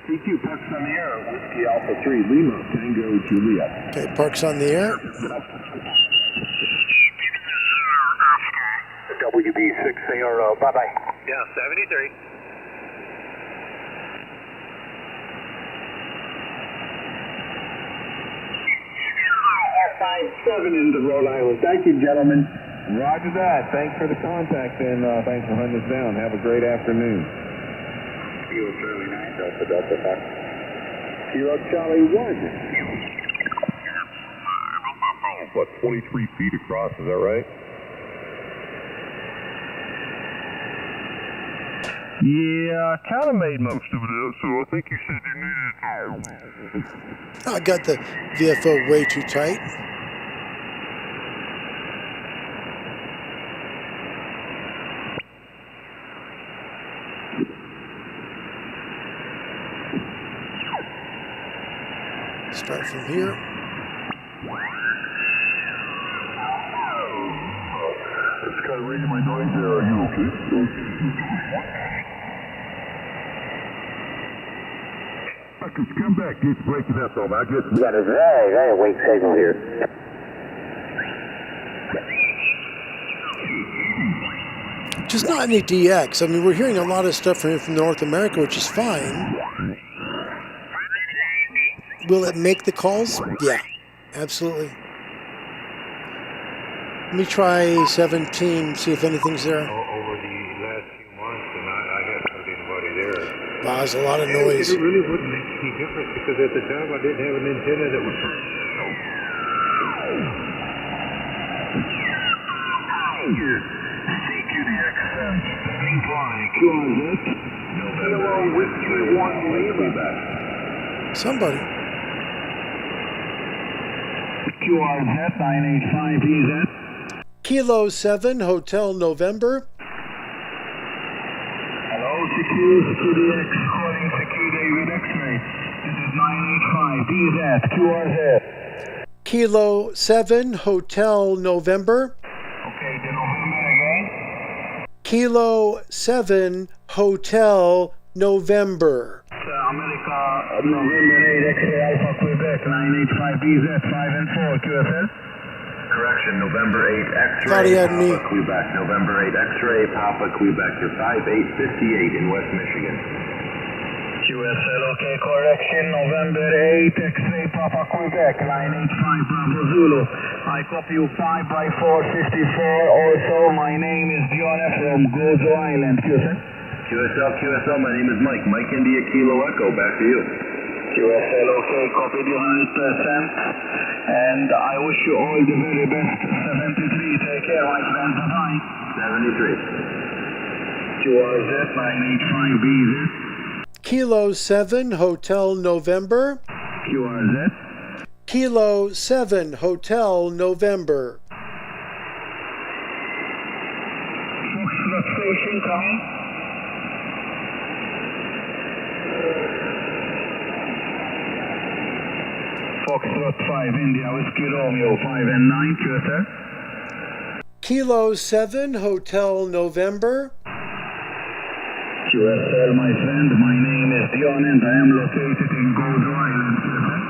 E: CQ Parks on the air, Whiskey Alpha 3, Lima, Tango, Juliet.
B: Okay, Parks on the air.
H: WB6 ARRL, bye-bye.
E: Yeah, 73. R57 into Rhode Island. Thank you, gentlemen.
O: Roger that. Thanks for the contact and thanks for hunting us down. Have a great afternoon.
E: Kilo Charlie 9, Delta Delta Fox. Kilo Charlie 1.
O: What, 23 feet across, is that right?
N: Yeah, I kind of made most of it up, so I think you said you needed it.
B: I got the VFO way too tight. Start from here.
O: It's kind of raising my noise there. Are you okay? Just come back. It's breaking up, though. I guess
H: We got a very, very weak signal here.
B: Just not any DX. I mean, we're hearing a lot of stuff from North America, which is fine. Will it make the calls? Yeah, absolutely. Let me try 17, see if anything's there.
Q: Over the last few months, and I haven't heard anybody there.
B: Wow, there's a lot of noise.
Q: It really wouldn't make any difference because at the time I didn't have an antenna that was.
E: CQDX QRZ. Kilo Whiskey 1 Lima.
B: Somebody.
E: QRZ 985EZ.
B: Kilo 7, Hotel November.
E: Hello, CQDX calling CQ David X-ray. This is 985DZ, QRZ.
B: Kilo 7, Hotel November.
E: Okay, the November again.
B: Kilo 7, Hotel November.
E: America, November 8, X-ray Alpha Quebec, 985DZ, 5 and 4, QFS.
H: Correction, November 8 X-ray,
B: Thought he had me.
H: Papa Quebec. November 8 X-ray, Papa Quebec. You're 5858 in West Michigan.
E: QSL, okay, correction, November 8 X-ray, Papa Quebec, 985 Bravo Zulu. I copy you 5 by 454. Also, my name is John F. from Gozo Island, QSL.
H: QSL, my name is Mike. Mike India Kilo Echo, back to you.
E: QSL, okay, copied you 100%. And I wish you all the very best. 73, take care, my friend. Bye-bye. 73. QRZ 985BZ.
B: Kilo 7 Hotel November.
E: QRZ.
B: Kilo 7 Hotel November.
E: Foxtrot station coming. Foxtrot 5 India Whiskey Romeo 5 and 9 QSL.
B: Kilo 7 Hotel November.
E: QSL, my friend, my name is Dion and I am located in Gozo Island, QSL.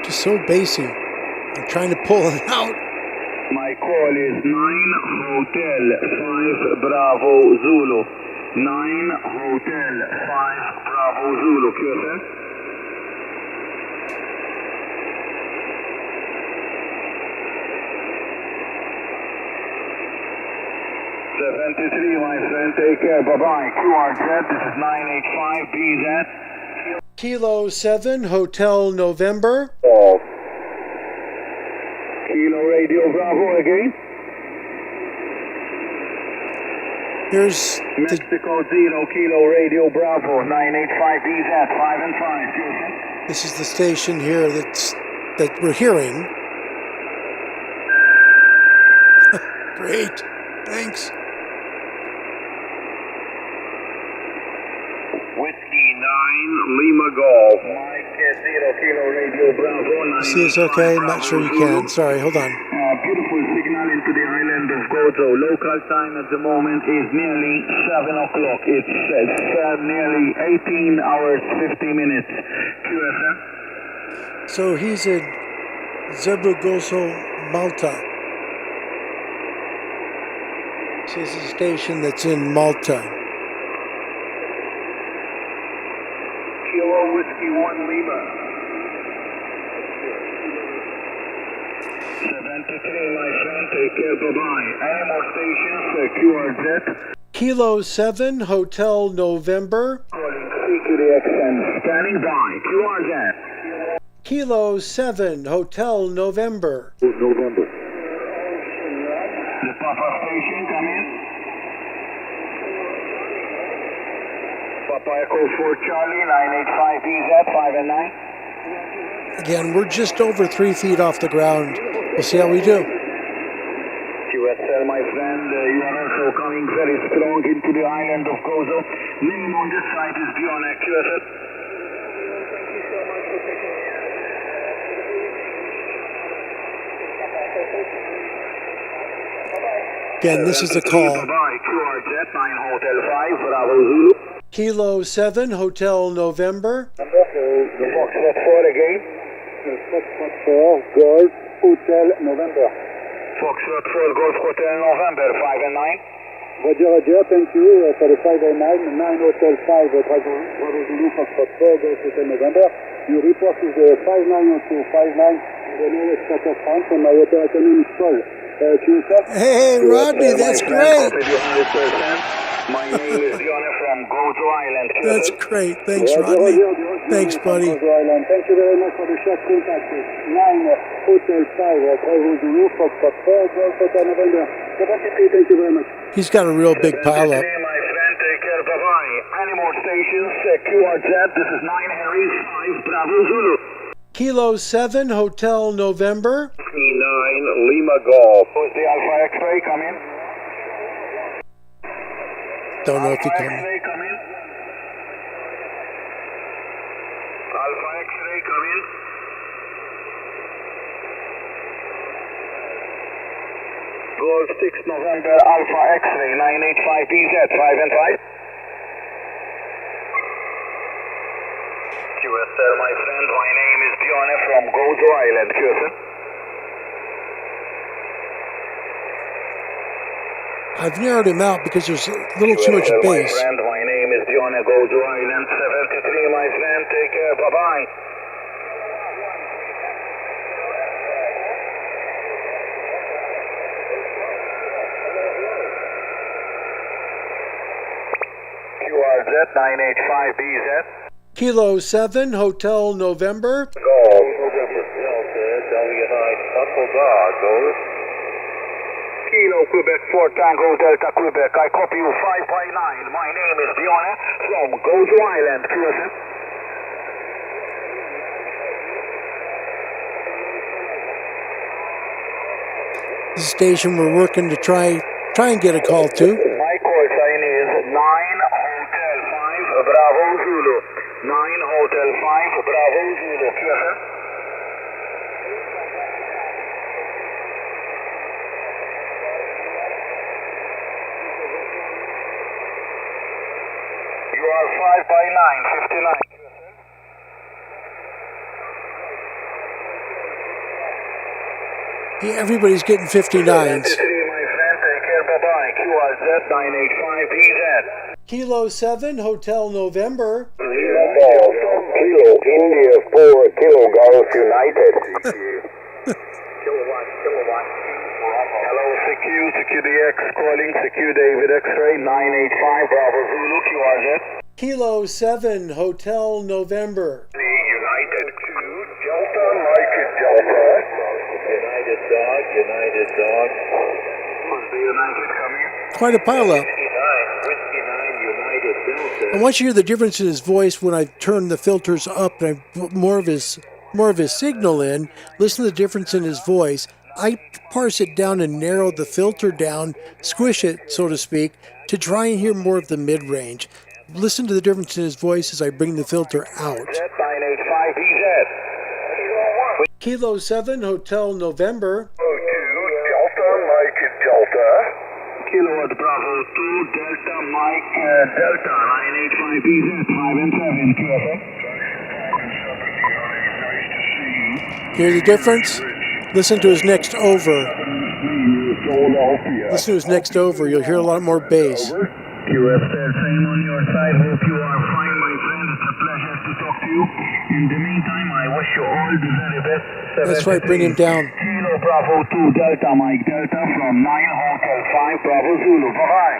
B: Just so bassy. I'm trying to pull it out.
E: My call is 9 Hotel 5 Bravo Zulu. 9 Hotel 5 Bravo Zulu, QSL. My friend, take care. Bye-bye. QRZ, this is 985BZ.
B: Kilo 7 Hotel November.
E: Oh. Kilo Radio Bravo again.
B: Here's
E: Mexico 0 Kilo Radio Bravo 985BZ 5 and 5. QSL.
B: this is the station here that we're hearing. Great. Thanks.
E: Whiskey 9 Lima Golf. Mike 0 Kilo Radio Bravo 9.
B: See this okay? I'm not sure you can. Sorry, hold on.
E: Beautiful signal into the island of Gozo. Local time at the moment is nearly 7 o'clock. It's nearly 18 hours 50 minutes. QSL.
B: So he's in Zaragoza, Malta. This is a station that's in Malta.
E: Kilo Whiskey 1 Lima. 73, my friend. Take care. Bye-bye. Any more stations? QRZ.
B: Kilo 7 Hotel November.
E: Calling CQDX and standing by. QRZ.
B: Kilo 7 Hotel November.
E: November. The Papa station, come in. Papa Echo 4 Charlie, 985BZ, 5 and 9.
B: Again, we're just over 3 feet off the ground. We'll see how we do.
E: QSL, my friend, you are also coming very strong into the island of Gozo. Name on this site is Dion at QSL.
B: Again, this is the call.
E: Bye-bye, QRZ, 9 Hotel 5, Bravo Zulu.
B: Kilo 7 Hotel November.
E: The Foxtrot 4 again. Foxtrot 4, Golf Hotel November. Foxtrot 4, Golf Hotel November, 5 and 9.
L: Roger, Roger, thank you for the 5 and 9, 9 Hotel 5, Bravo Zulu, Foxtrot 4, Golf Hotel November. Your report is 590259, the nearest part of France, and my operator name is Paul.
B: Hey, Rodney, that's great.
E: My name is Dion from Gozo Island.
B: That's great. Thanks, Rodney. Thanks, buddy.
L: Thank you very much for the short contact. 9 Hotel 5, Bravo Zulu, Foxtrot 4, Golf Hotel November. Thank you very much.
B: He's got a real big pile up.
E: My friend, take care. Bye-bye. Any more stations? QRZ, this is 9 Harry's 5, Bravo Zulu.
B: Kilo 7 Hotel November.
E: 9 Lima Golf. Who's the Alpha X-ray? Come in.
B: Don't know if he
E: Alpha
B: can.
E: X-ray, come in. Alpha X-ray, come in. Golf 6 November Alpha X-ray 985BZ 5 and 5. QSL, my friend, my name is Dion from Gozo Island, QSL.
B: I've narrowed him out because there's a little too much
E: QSL, my
B: bass.
E: friend, my name is Dion Gozo Island 73, my friend, take care, bye-bye. QRZ985BZ.
B: Kilo 7, Hotel November.
O: Golf, November Delta, WI Buckle Dog, over.
E: Kilo Quebec 4 Tango Delta Quebec. I copy you 5 by 9. My name is Dione from Gozo Island, QSM.
B: This is a station we're working to try and get a call to.
E: My call sign is 9 Hotel 5 Bravo Zulu. 9 Hotel 5 Bravo Zulu, QSM. You are 5 by 9, 59.
B: Yeah, everybody's getting 59s.
E: My friend, take care, bye-bye. QRZ 985BZ.
B: Kilo 7, Hotel November.
E: Kilo India 4 Kilo Golf United. Kilowatt. Hello, CQDX calling, CQ David X-ray 985 Bravo Zulu, QRZ.
B: Kilo 7, Hotel November.
E: United 2 Delta Mike Delta.
O: United Dog.
E: Who's the United coming?
B: Quite a pileup.
O: Whiskey 9, United Delta.
B: And once you hear the difference in his voice when I turn the filters up and I put more of his signal in, listen to the difference in his voice. I parse it down and narrow the filter down, squish it, so to speak, to try and hear more of the mid-range. Listen to the difference in his voice as I bring the filter out.
E: 985BZ.
B: Kilo 7, Hotel November.
E: 2 Delta Mike Delta. Kilowatt Bravo 2 Delta Mike Delta 985BZ 5 and 7 QFM.
B: Hear the difference? Listen to his next over. Listen to his next over. You'll hear a lot more bass.
E: QF said same on your side. Hope you are fine, my friend. It's a pleasure to talk to you. In the meantime, I wish you all the very best.
B: That's right, bring him down.
E: Kilo Bravo 2 Delta Mike Delta from 9 Hotel 5 Bravo Zulu. Bye-bye.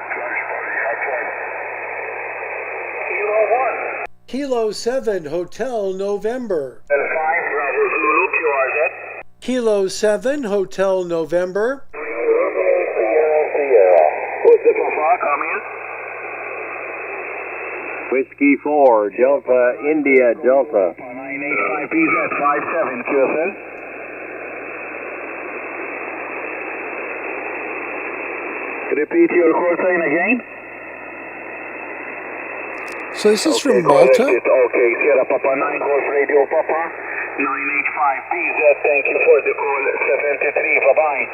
B: Kilo 7, Hotel November.
E: 5 Bravo Zulu, QRZ.
B: Kilo 7, Hotel November.
E: What's the Papa? Come in.
H: Whiskey 4, Delta, India, Delta.
E: 985BZ 57 QSL. Repeat your call sign again.
B: So this is from
E: Malta?
B: Malta?
E: Okay, Sierra Papa 9 Golf Radio Papa 985BZ. Thank you for the call. 73. Bye-bye.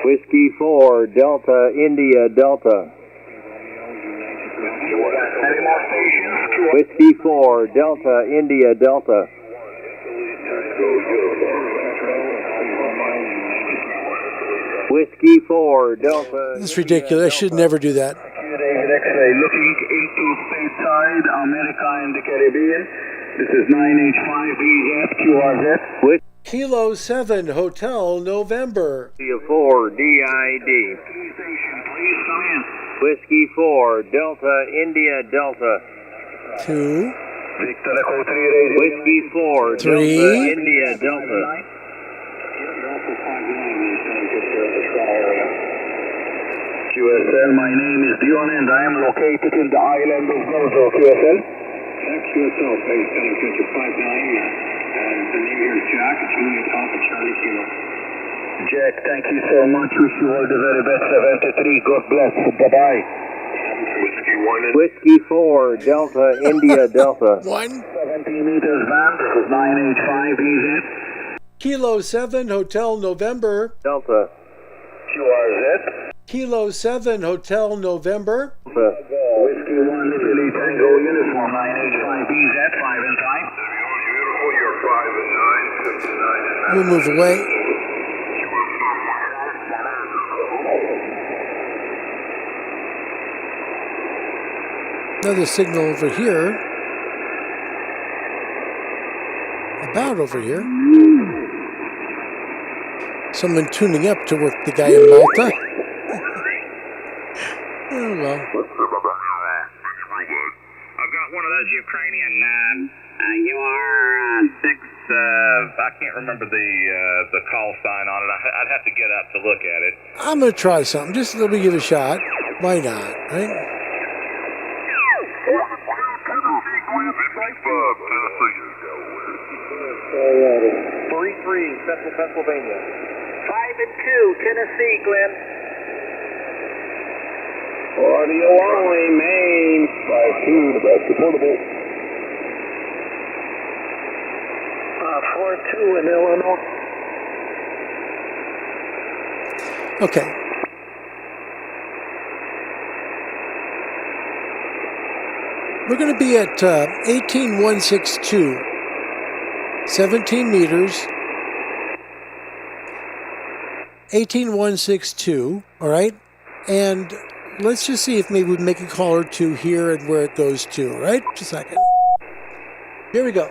H: Whiskey 4, Delta, India, Delta.
E: Any more stations?
H: Whiskey 4, Delta, India, Delta. Whiskey 4, Delta.
B: This is ridiculous. I should never do that.
E: David X-ray looking into stateside America and the Caribbean. This is 985BZ QRZ.
B: Kilo 7, Hotel November.
H: 4, DID.
E: Please come in.
H: Whiskey 4, Delta, India, Delta.
B: 2.
E: Victor Echo 3 Radio.
H: Whiskey 4,
B: 3.
H: Delta, India, Delta.
E: QSL, my name is Dion and I am located in the island of Gozo, QSL.
I: QSL, base heading 59, and the name here is Jack, Juliet Alpha Charlie Kilo.
E: Jack, thank you so much. Wish you all the very best. 73. God bless. Bye-bye.
H: Whiskey 4, Delta, India, Delta.
B: 1.
E: 70 meters van. This is 985BZ.
B: Kilo 7, Hotel November.
H: Delta.
E: QRZ.
B: Kilo 7, Hotel November.
H: Delta.
E: Whiskey 1, Italy Tango Uniform 985BZ 5 and 5.
N: You're 5 and 9, 59 and 9.
B: We'll move away. Another signal over here. About over here. Someone tuning up to work the guy in Malta. Oh well.
N: was.
K: I've got one of those Ukrainian UR6. I can't remember the call sign on it. I'd have to get up to look at it.
B: I'm going to try something. Just let me give it a shot. Why not, right?
H: Tennessee. 3-3, Central Pennsylvania. 5-2, Tennessee, Glenn.
E: Audio only, Maine. 5-2, Nebraska Portable.
H: 4-2 in Illinois.
B: Okay. We're going to be at 18162, 17 meters, 18162, all right? And let's just see if maybe we make a call or two here and where it goes to, all right? Just a second. Here we go.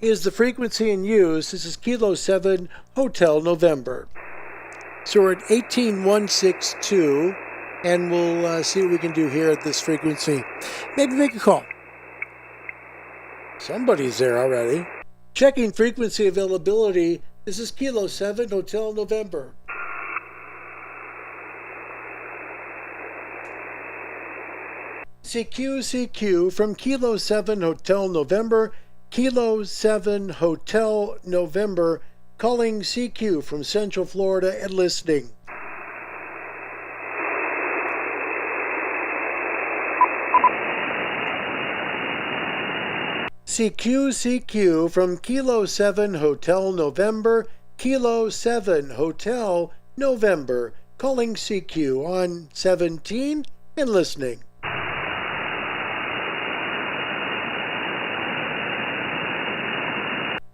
B: Is the frequency in use. This is Kilo 7 Hotel November. So we're at 18162, and we'll see what we can do here at this frequency. Maybe make a call. Somebody's there already. Checking frequency availability. This is Kilo 7 Hotel November. CQ from Kilo 7 Hotel November. Kilo 7 Hotel November, calling CQ from Central Florida and listening. CQ from Kilo 7 Hotel November, Kilo 7 Hotel November, calling CQ on 17 and listening.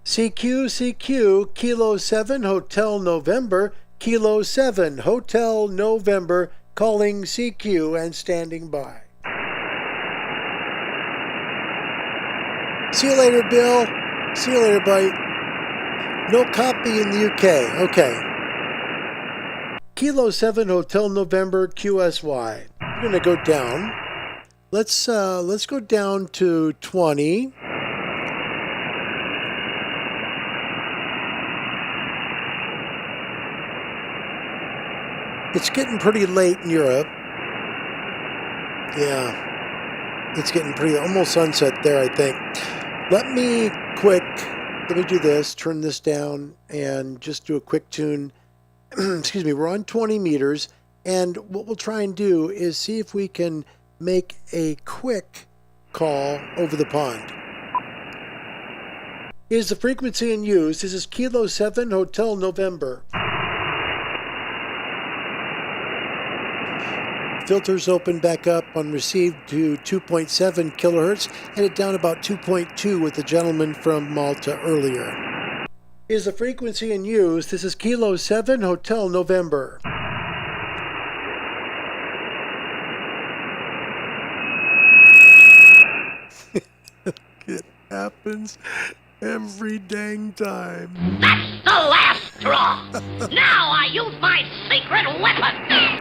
B: CQ, Kilo 7 Hotel November, Kilo 7 Hotel November, calling CQ and standing by. See you later, Bill. See you later, buddy. No copy in the UK. Okay. Kilo 7 Hotel November, QSY. We're going to go down. Let's go down to 20. It's getting pretty late in Europe. Yeah. It's getting pretty, almost sunset there, I think. Let me do this, turn this down, and just do a quick tune. Excuse me, we're on 20 meters, and what we'll try and do is see if we can make a quick call over the pond. Is the frequency in use? This is Kilo 7 Hotel November. Filters open back up on received to 2.7 kilohertz, headed down about 2.2 with the gentleman from Malta earlier. Is the frequency in use? This is Kilo 7 Hotel November. It happens every dang time.
R: That's the last straw. Now I use my secret weapon.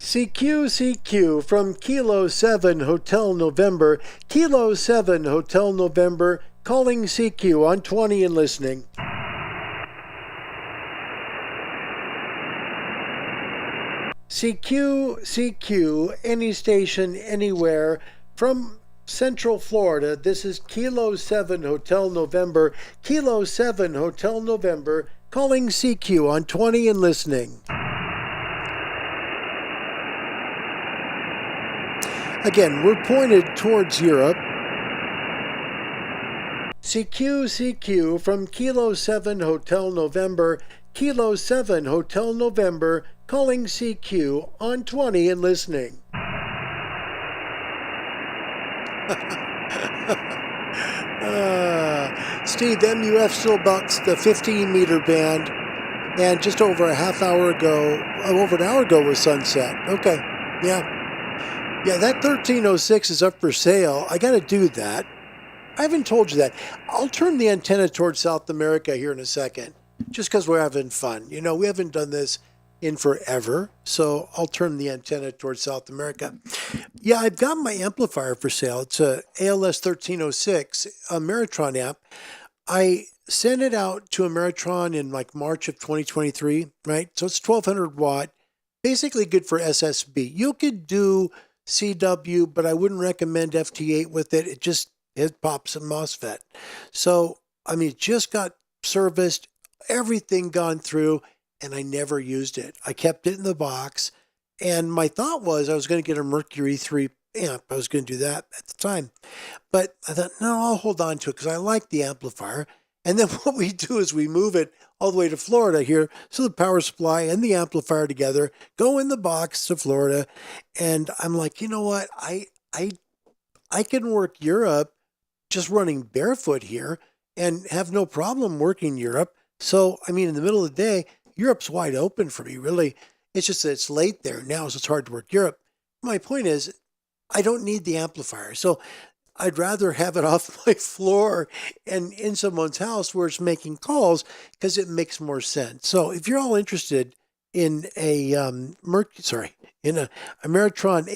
B: CQ from Kilo 7 Hotel November, Kilo 7 Hotel November, calling CQ on 20 and listening. CQ, any station, anywhere, from Central Florida. This is Kilo 7 Hotel November, Kilo 7 Hotel November, calling CQ on 20 and listening. Again, we're pointed towards Europe. CQ from Kilo 7 Hotel November, Kilo 7 Hotel November, calling CQ on 20 and listening. Steve, MUF still about the 15-meter band, and just over an hour ago was sunset. Okay, yeah. Yeah, that 1306 is up for sale. I got to do that. I haven't told you that. I'll turn the antenna towards South America here in a second, just because we're having fun. You know, we haven't done this in forever, so I'll turn the antenna towards South America. Yeah, I've got my amplifier for sale. It's a ALS 1306, a Meritron amp. I sent it out to Meritron in like March of 2023, right? So it's 1200 watt, basically good for SSB. You could do CW, but I wouldn't recommend FT8 with it. It pops a MOSFET. So, I mean, it just got serviced, everything gone through, and I never used it. I kept it in the box, and my thought was I was going to get a Mercury 3 amp. I was going to do that at the time. But I thought, no, I'll hold on to it because I like the amplifier. And then what we do is we move it all the way to Florida here. So the power supply and the amplifier together go in the box to Florida. And I'm like, you know what? I can work Europe just running barefoot here and have no problem working Europe. So, I mean, in the middle of the day, Europe's wide open for me, really. It's just that it's late there now, so it's hard to work Europe. My point is, I don't need the amplifier. So I'd rather have it off my floor and in someone's house where it's making calls because it makes more sense. So if you're all interested in a Meritron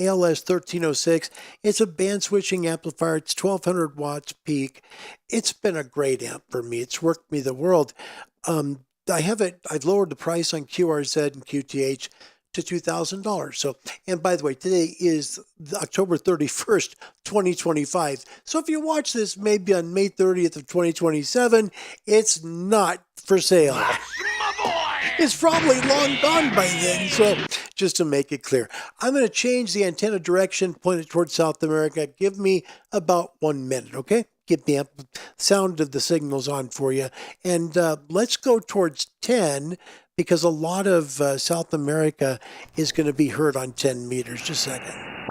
B: ALS 1306, it's a band switching amplifier. It's 1200 watts peak. It's been a great amp for me. It's worked me the world. I've lowered the price on QRZ and QTH to $2,000. So, and by the way, today is October 31st, 2025. So if you watch this maybe on May 30th of 2027, it's not for sale. It's probably long gone by then. So just to make it clear, I'm going to change the antenna direction, point it towards South America. Give me about 1 minute, okay? Get the sound of the signals on for you. And let's go towards 10 because a lot of South America is going to be heard on 10 meters. Just a second.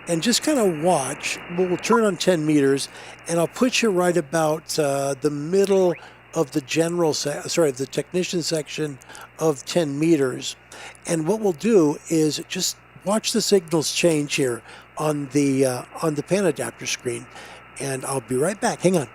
B: And just kind of watch. We'll turn on 10 meters and I'll put you right about the middle of the the technician section of 10 meters. And what we'll do is just watch the signals change here on the pan adapter screen, and I'll be right back. Hang on.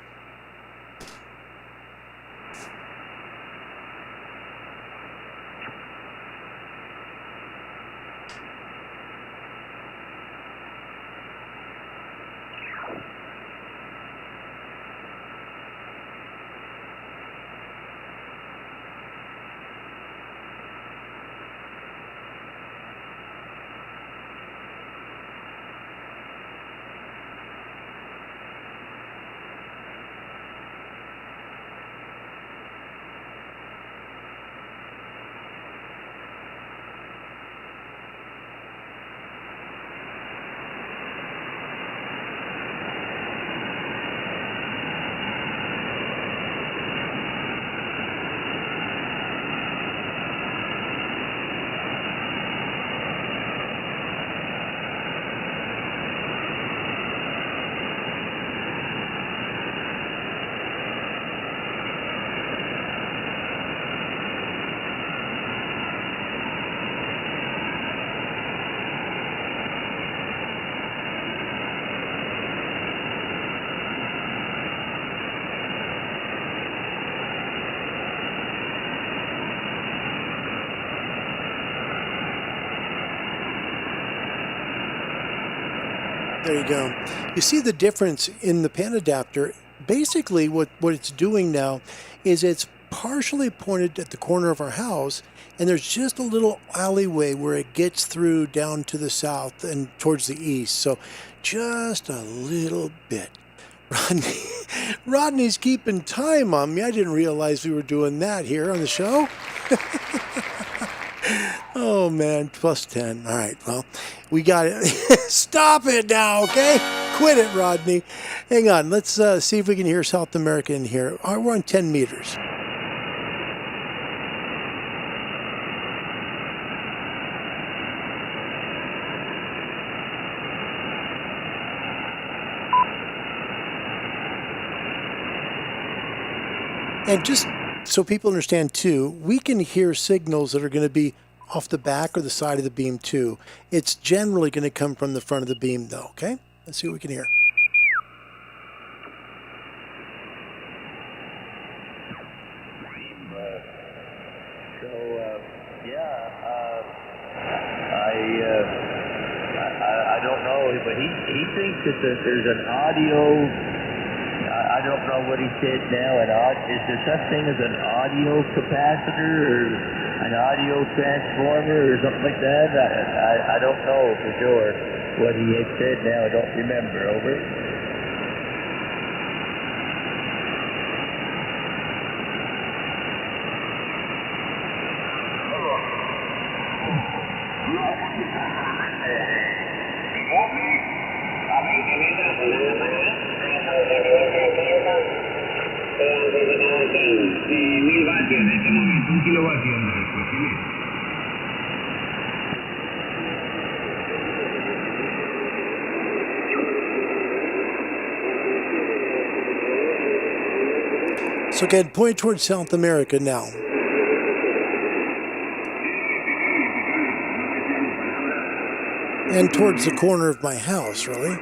B: There you go. You see the difference in the pan adapter. Basically, what it's doing now is it's partially pointed at the corner of our house, and there's just a little alleyway where it gets through down to the south and towards the east. So just a little bit. Rodney's keeping time on me. I didn't realize we were doing that here on the show. Oh, man, plus 10. All right, well, we got it. Stop it now, okay? Quit it, Rodney. Hang on. Let's see if we can hear South America in here. All right, we're on 10 meters. And just so people understand, too, we can hear signals that are going to be off the back or the side of the beam, too. It's generally going to come from the front of the beam, though, okay? Let's see what we can hear.
P: So Bowie, but he thinks that there's an audio. I don't know what he said now. Is there such thing as an audio capacitor or an audio transformer or something like that? I don't know for sure what he had said now. I don't remember. Over.
B: So again, point towards South America now. And towards the corner of my house, really.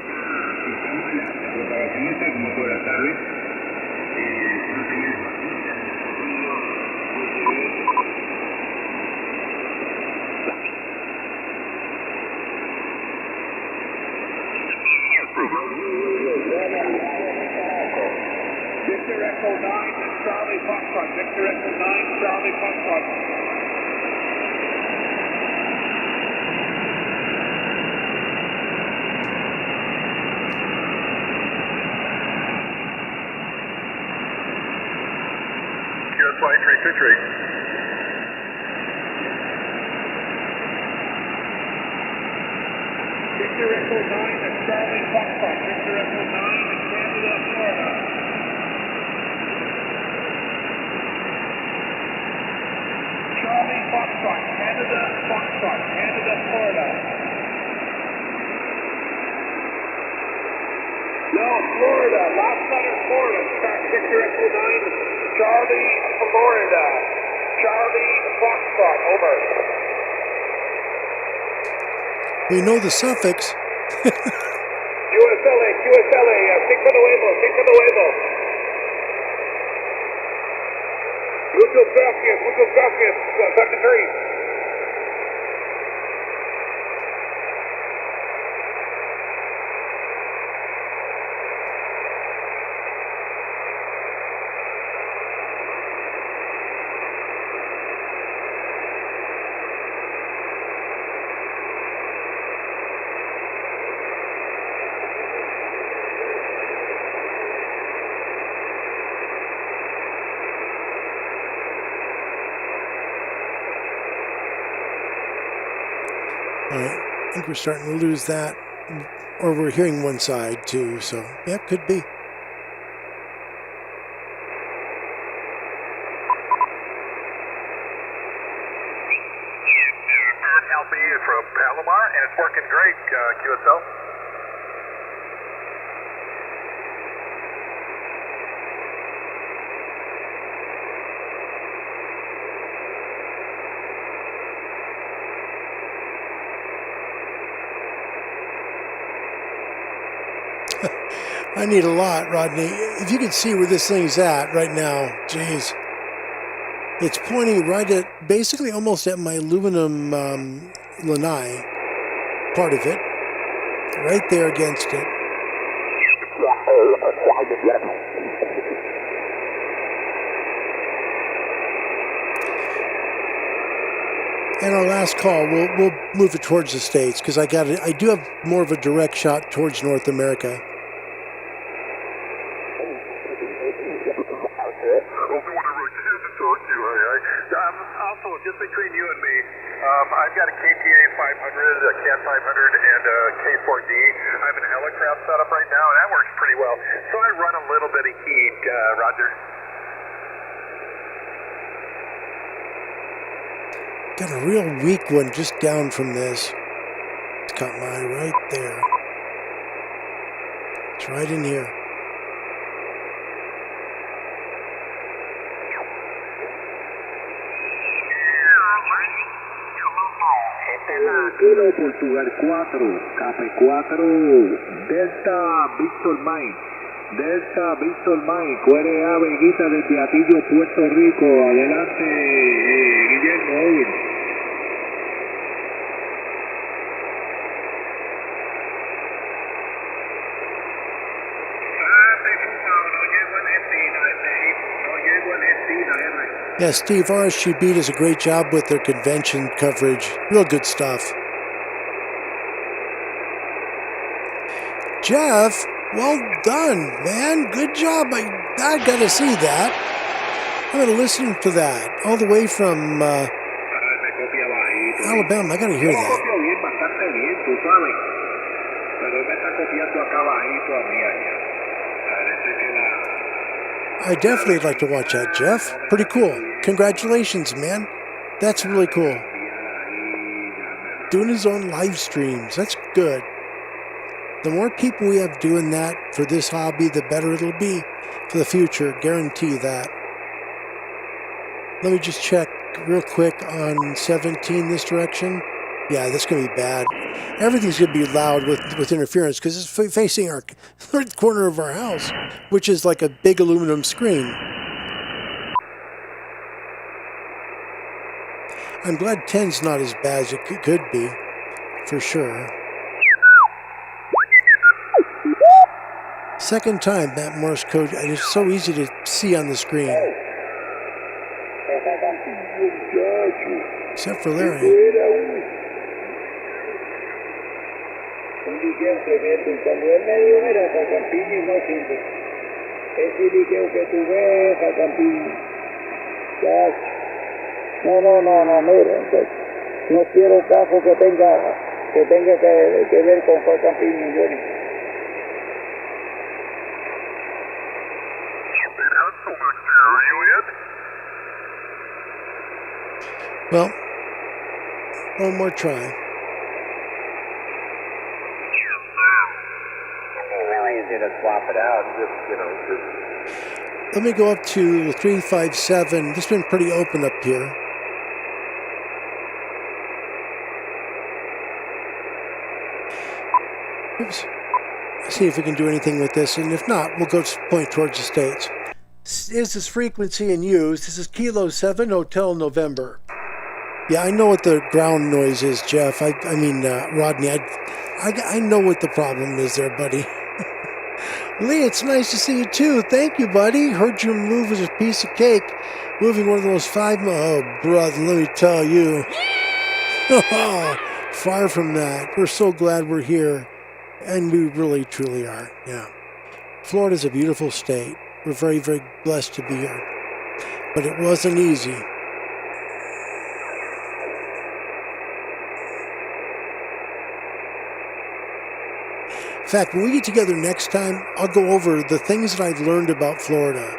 I: Victor Echo 9 and Charlie Foxtrot. Victor Echo 9, Charlie Foxtrot.
N: US Flight 323.
I: Victor Echo 9 and Charlie Foxtrot. Victor Echo 9 in Canada, Florida. Charlie Foxtrot, Canada, Florida. No, Florida, last letter Florida. Victor Echo 9, Charlie, Florida. Charlie Foxtrot, over.
B: We know the suffix.
I: QSLA, 5 nuevo. Muchas gracias, Secretary.
B: All right, I think we're starting to lose that, or we're hearing one side too, so yeah, could be.
N: LB from Palomar, and it's working great, QSL.
B: I need a lot, Rodney. If you could see where this thing's at right now, geez. It's pointing right at, basically almost at my aluminum lanai, part of it. Right there against it. And our last call, we'll move it towards the States because I do have more of a direct shot towards North America.
N: Also, just between you and me, I've got a KTA 500, a CAT 500, and a K4D. I have an helicraft set up right now, and that works pretty well. So I run a little bit of heat, Roger.
B: Got a real weak one just down from this. It's got my eye right there. It's right in here.
H: Kilo Portugal 4, Cape 4, Delta Victor Mike. Delta Victor Mike, QRA Veguita desde Atillo, Puerto Rico. Adelante, Guillermo Owen.
B: Yeah, Steve, RSGB does a great job with their convention coverage. Real good stuff. Jeff, well done, man. Good job. I got to see that. I'm going to listen to that all the way from Alabama. I got to hear that. I definitely like to watch that, Jeff. Pretty cool. Congratulations, man. That's really cool. Doing his own live streams. That's good. The more people we have doing that for this hobby, the better it'll be for the future. Guarantee that. Let me just check real quick on 17 this direction. Yeah, that's going to be bad. Everything's going to be loud with interference because it's facing our third corner of our house, which is like a big aluminum screen. I'm glad 10's not as bad as it could be, for sure. Second time that Morse code, and it's so easy to see on the screen. Except for Larry.
E: No, miren, pues, no quiero caso que tenga que ver con fue campiño, Johnny.
B: Well, one more try.
M: Really easy to swap it out,
B: Let me go up to 357. This has been pretty open up here. Oops. See if we can do anything with this, and if not, we'll go point towards the States. Is this frequency in use? This is Kilo 7 Hotel November. Yeah, I know what the ground noise is, Jeff. I mean, Rodney, I know what the problem is there, buddy. Lee, it's nice to see you too. Thank you, buddy. Heard your move was a piece of cake. Moving one of those 5 Oh, brother, let me tell you. Far from that. We're so glad we're here. And we really, truly are. Yeah. Florida's a beautiful state. We're very, very blessed to be here. But it wasn't easy. In fact, when we get together next time, I'll go over the things that I've learned about Florida.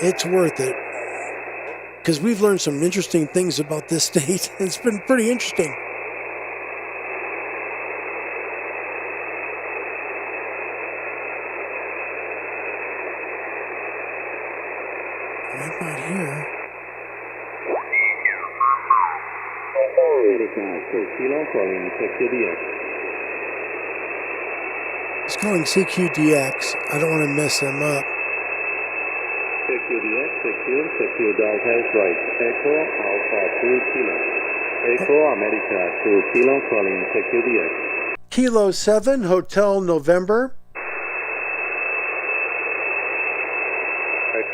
B: It's worth it. Because we've learned some interesting things about this state. It's been pretty interesting. Right about here. It's calling CQDX. I don't want to mess them up.
S: CQDX, secure Delta is right. Echo Alpha 2 Kilo. Echo America 2 Kilo calling CQDX.
B: Kilo 7 Hotel November.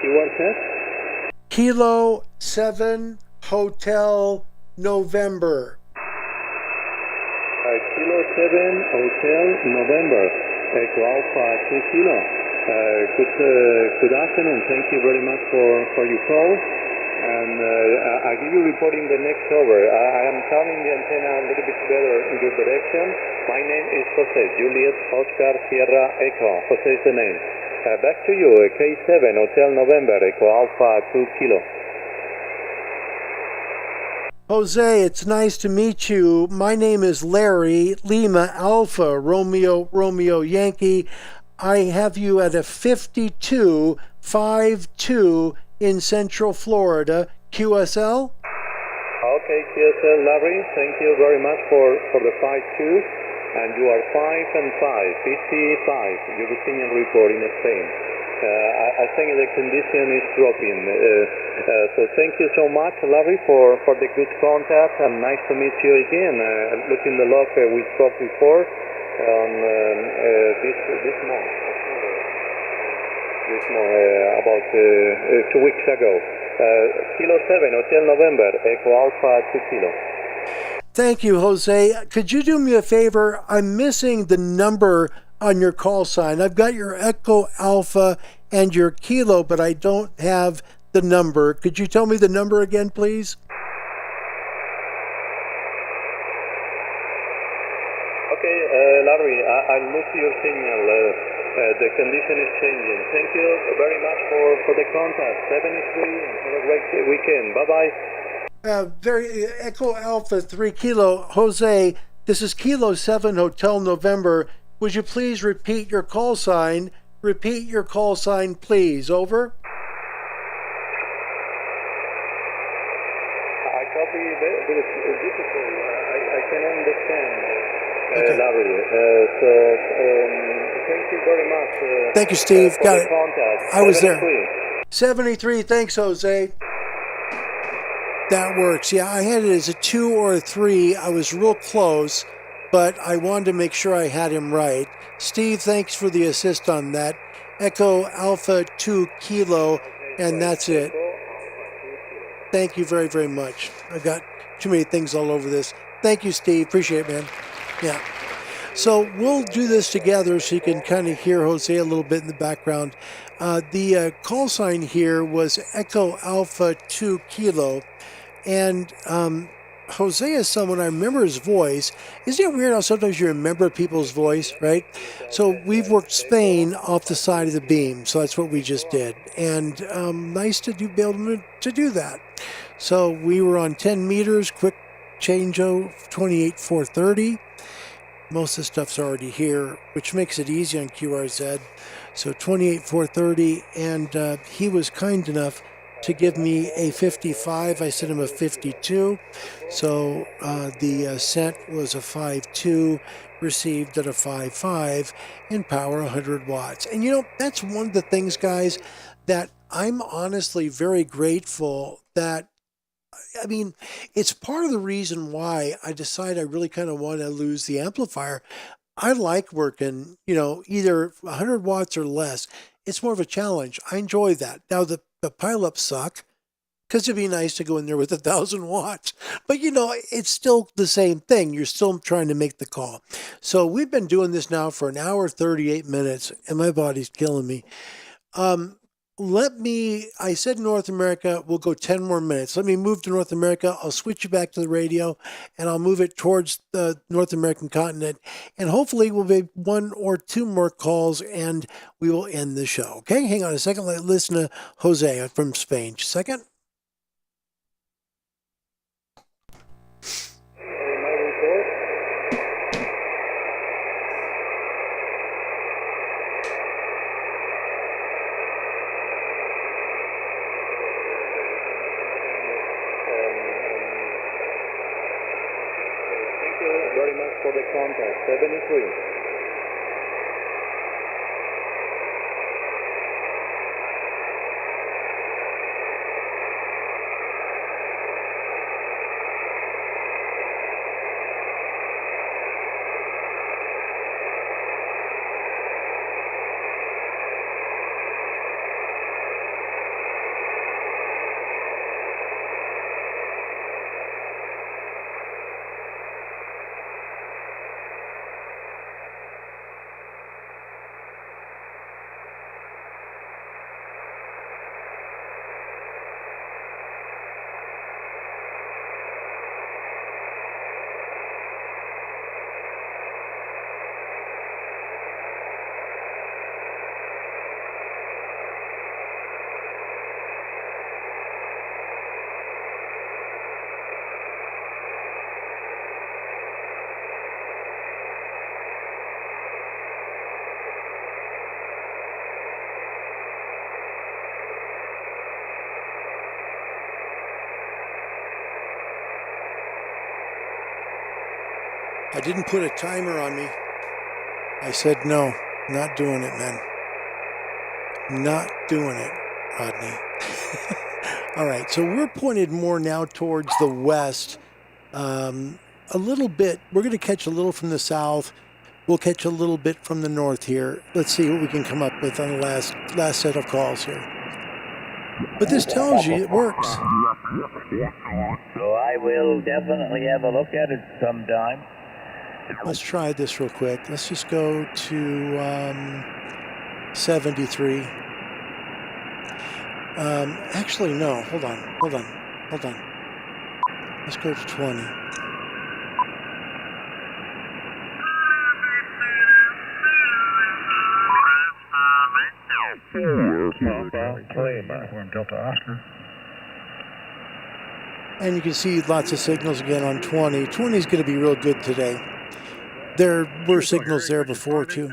S: Keyword set?
B: Kilo 7 Hotel November.
S: Kilo 7 Hotel November. Echo Alpha 2 Kilo. Good afternoon. Thank you very much for your call. And I'll give you reporting the next over. I am turning the antenna a little bit better in your direction. My name is Jose. Juliet Oscar Sierra Echo. Jose is the name. Back to you. K7 Hotel November. Echo Alpha 2 Kilo.
B: Jose, it's nice to meet you. My name is Larry, Lima Alpha, Romeo Yankee. I have you at a 5252 in Central Florida, QSL.
S: Okay, QSL, Larry, thank you very much for the 52. And you are 5 and 5, 55. You're receiving a report in Spain. I think the condition is dropping. So thank you so much, Larry, for the good contact, and nice to meet you again. Look in the log, we spoke before. on this month. About 2 weeks ago. Kilo 7, Hotel November, Echo Alpha 2 Kilo.
B: Thank you, Jose. Could you do me a favor? I'm missing the number on your call sign. I've got your Echo Alpha and your Kilo, but I don't have the number. Could you tell me the number again, please?
S: Okay, Larry, I'll lose your signal. The condition is changing. Thank you very much for the contact. 73, and have a great weekend. Bye-bye.
B: Echo Alpha 3 Kilo. Jose, this is Kilo 7 Hotel November. Would you please repeat your call sign? Repeat your call sign, please. Over.
S: I copy, but it's difficult. I can understand, Larry. Thank you very much.
B: Thank you, Steve. Got it.
S: Contact.
B: I was there. 73. Thanks, Jose. That works. Yeah, I had it as a 2 or a 3. I was real close, but I wanted to make sure I had him right. Steve, thanks for the assist on that. Echo Alpha 2 Kilo, and that's it. Thank you very, very much. I've got too many things all over this. Thank you, Steve. Appreciate it, man. Yeah. So we'll do this together so you can kind of hear Jose a little bit in the background. The call sign here was Echo Alpha 2 Kilo. And Jose is someone, I remember his voice. Isn't it weird how sometimes you remember people's voice, right? So we've worked Spain off the side of the beam. So that's what we just did. And nice to be able to do that. So we were on 10 meters, quick change-o, 28,430. Most of the stuff's already here, which makes it easy on QRZ. So 28,430, and he was kind enough to give me a 55. I sent him a 52. So the sent was a 5.2, received at a 5.5, and power 100 watts. And you know, that's one of the things, guys, that I'm honestly very grateful that, I mean, it's part of the reason why I decided I really kind of want to lose the amplifier. I like working, you know, either 100 watts or less. It's more of a challenge. I enjoy that. Now, the pile-ups suck because it'd be nice to go in there with 1,000 watts. But, you know, it's still the same thing. You're still trying to make the call. So we've been doing this now for an hour, 38 minutes, and my body's killing me. I said North America, we'll go 10 more minutes. Let me move to North America. I'll switch you back to the radio, and I'll move it towards the North American continent. And hopefully we'll be 1 or 2 more calls, and we will end the show. Okay, hang on a second. Let's listen to Jose from Spain. Just a second.
S: For the contact, 73. I didn't put a timer on me. I said, no, not doing it, man. Not doing it, Rodney. All right, so we're pointed more now towards the west. A little bit, we're going to catch a little from the south,
B: We'll catch a little bit from the north here. Let's see what we can come up with on the last set of calls here. But this tells you it works.
P: So I will definitely have a look at it sometime.
B: Let's try this real quick. Let's just go to 73. Actually, no. Hold on. Let's go to 20.
L: Delta Oscar.
B: And you can see lots of signals again on 20. 20 is going to be real good today. There were signals there before, too.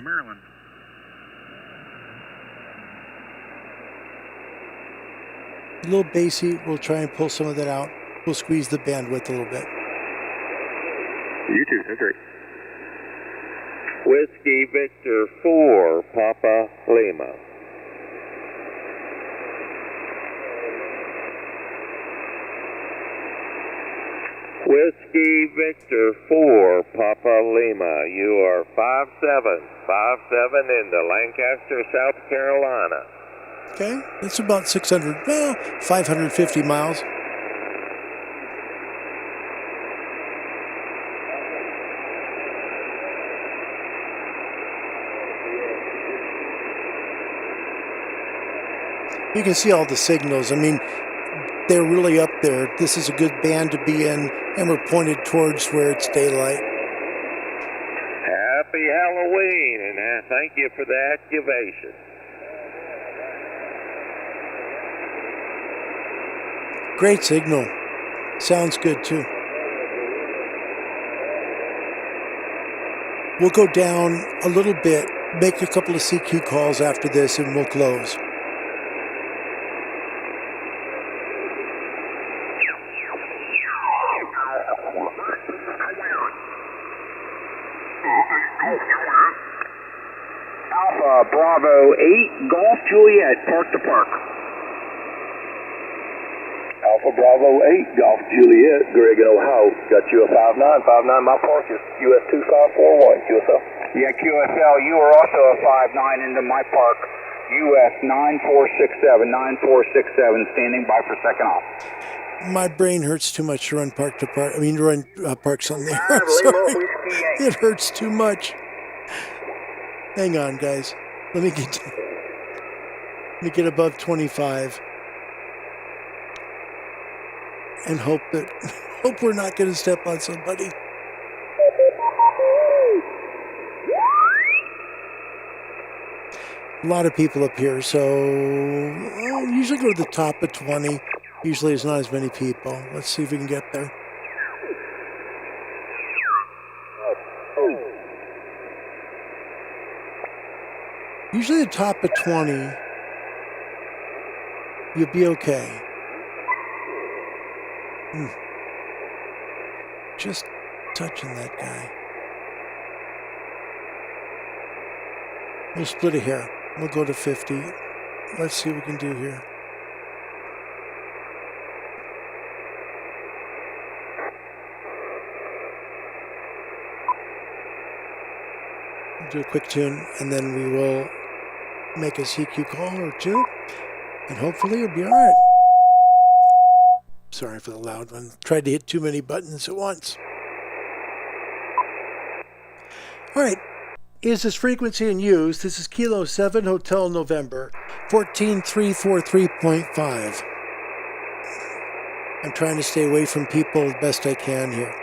B: A little bassy. We'll try and pull some of that out. We'll squeeze the bandwidth a little bit.
O: You too, that's great.
H: Whiskey Victor 4, Papa Lima. Whiskey Victor 4, Papa Lima. You are 5757 into Lancaster, South Carolina.
B: Okay, that's about 550 miles. You can see all the signals. I mean, they're really up there. This is a good band to be in, and we're pointed towards where it's daylight.
H: Happy Halloween, and thank you for the activation.
B: Great signal. Sounds good, too. We'll go down a little bit, make a couple of CQ calls after this, and we'll close.
E: Alpha Bravo 8, Golf Juliet, Park to Park.
M: Alpha Bravo 8, Golf Juliet, Greg in Ohio. Got you a 5959. My park is US 2541, QSL.
E: Yeah, QSL, you are also a 59 into my park, US 9467, standing by for second off.
B: My brain hurts too much to run park to park. I mean, to run parks on there. I'm sorry. It hurts too much. Hang on, guys. Let me get above 25. And hope we're not going to step on somebody. A lot of people up here, so I'll usually go to the top of 20. Usually there's not as many people. Let's see if we can get there. Usually the top of 20, you'll be okay. Just touching that guy. We'll split it here. We'll go to 50. Let's see what we can do here. We'll do a quick tune, and then we will make a CQ call or two, and hopefully it'll be all right. Sorry for the loud one. Tried to hit too many buttons at once. All right. Is this frequency in use? This is Kilo 7 Hotel November, 14343.5. I'm trying to stay away from people the best I can here.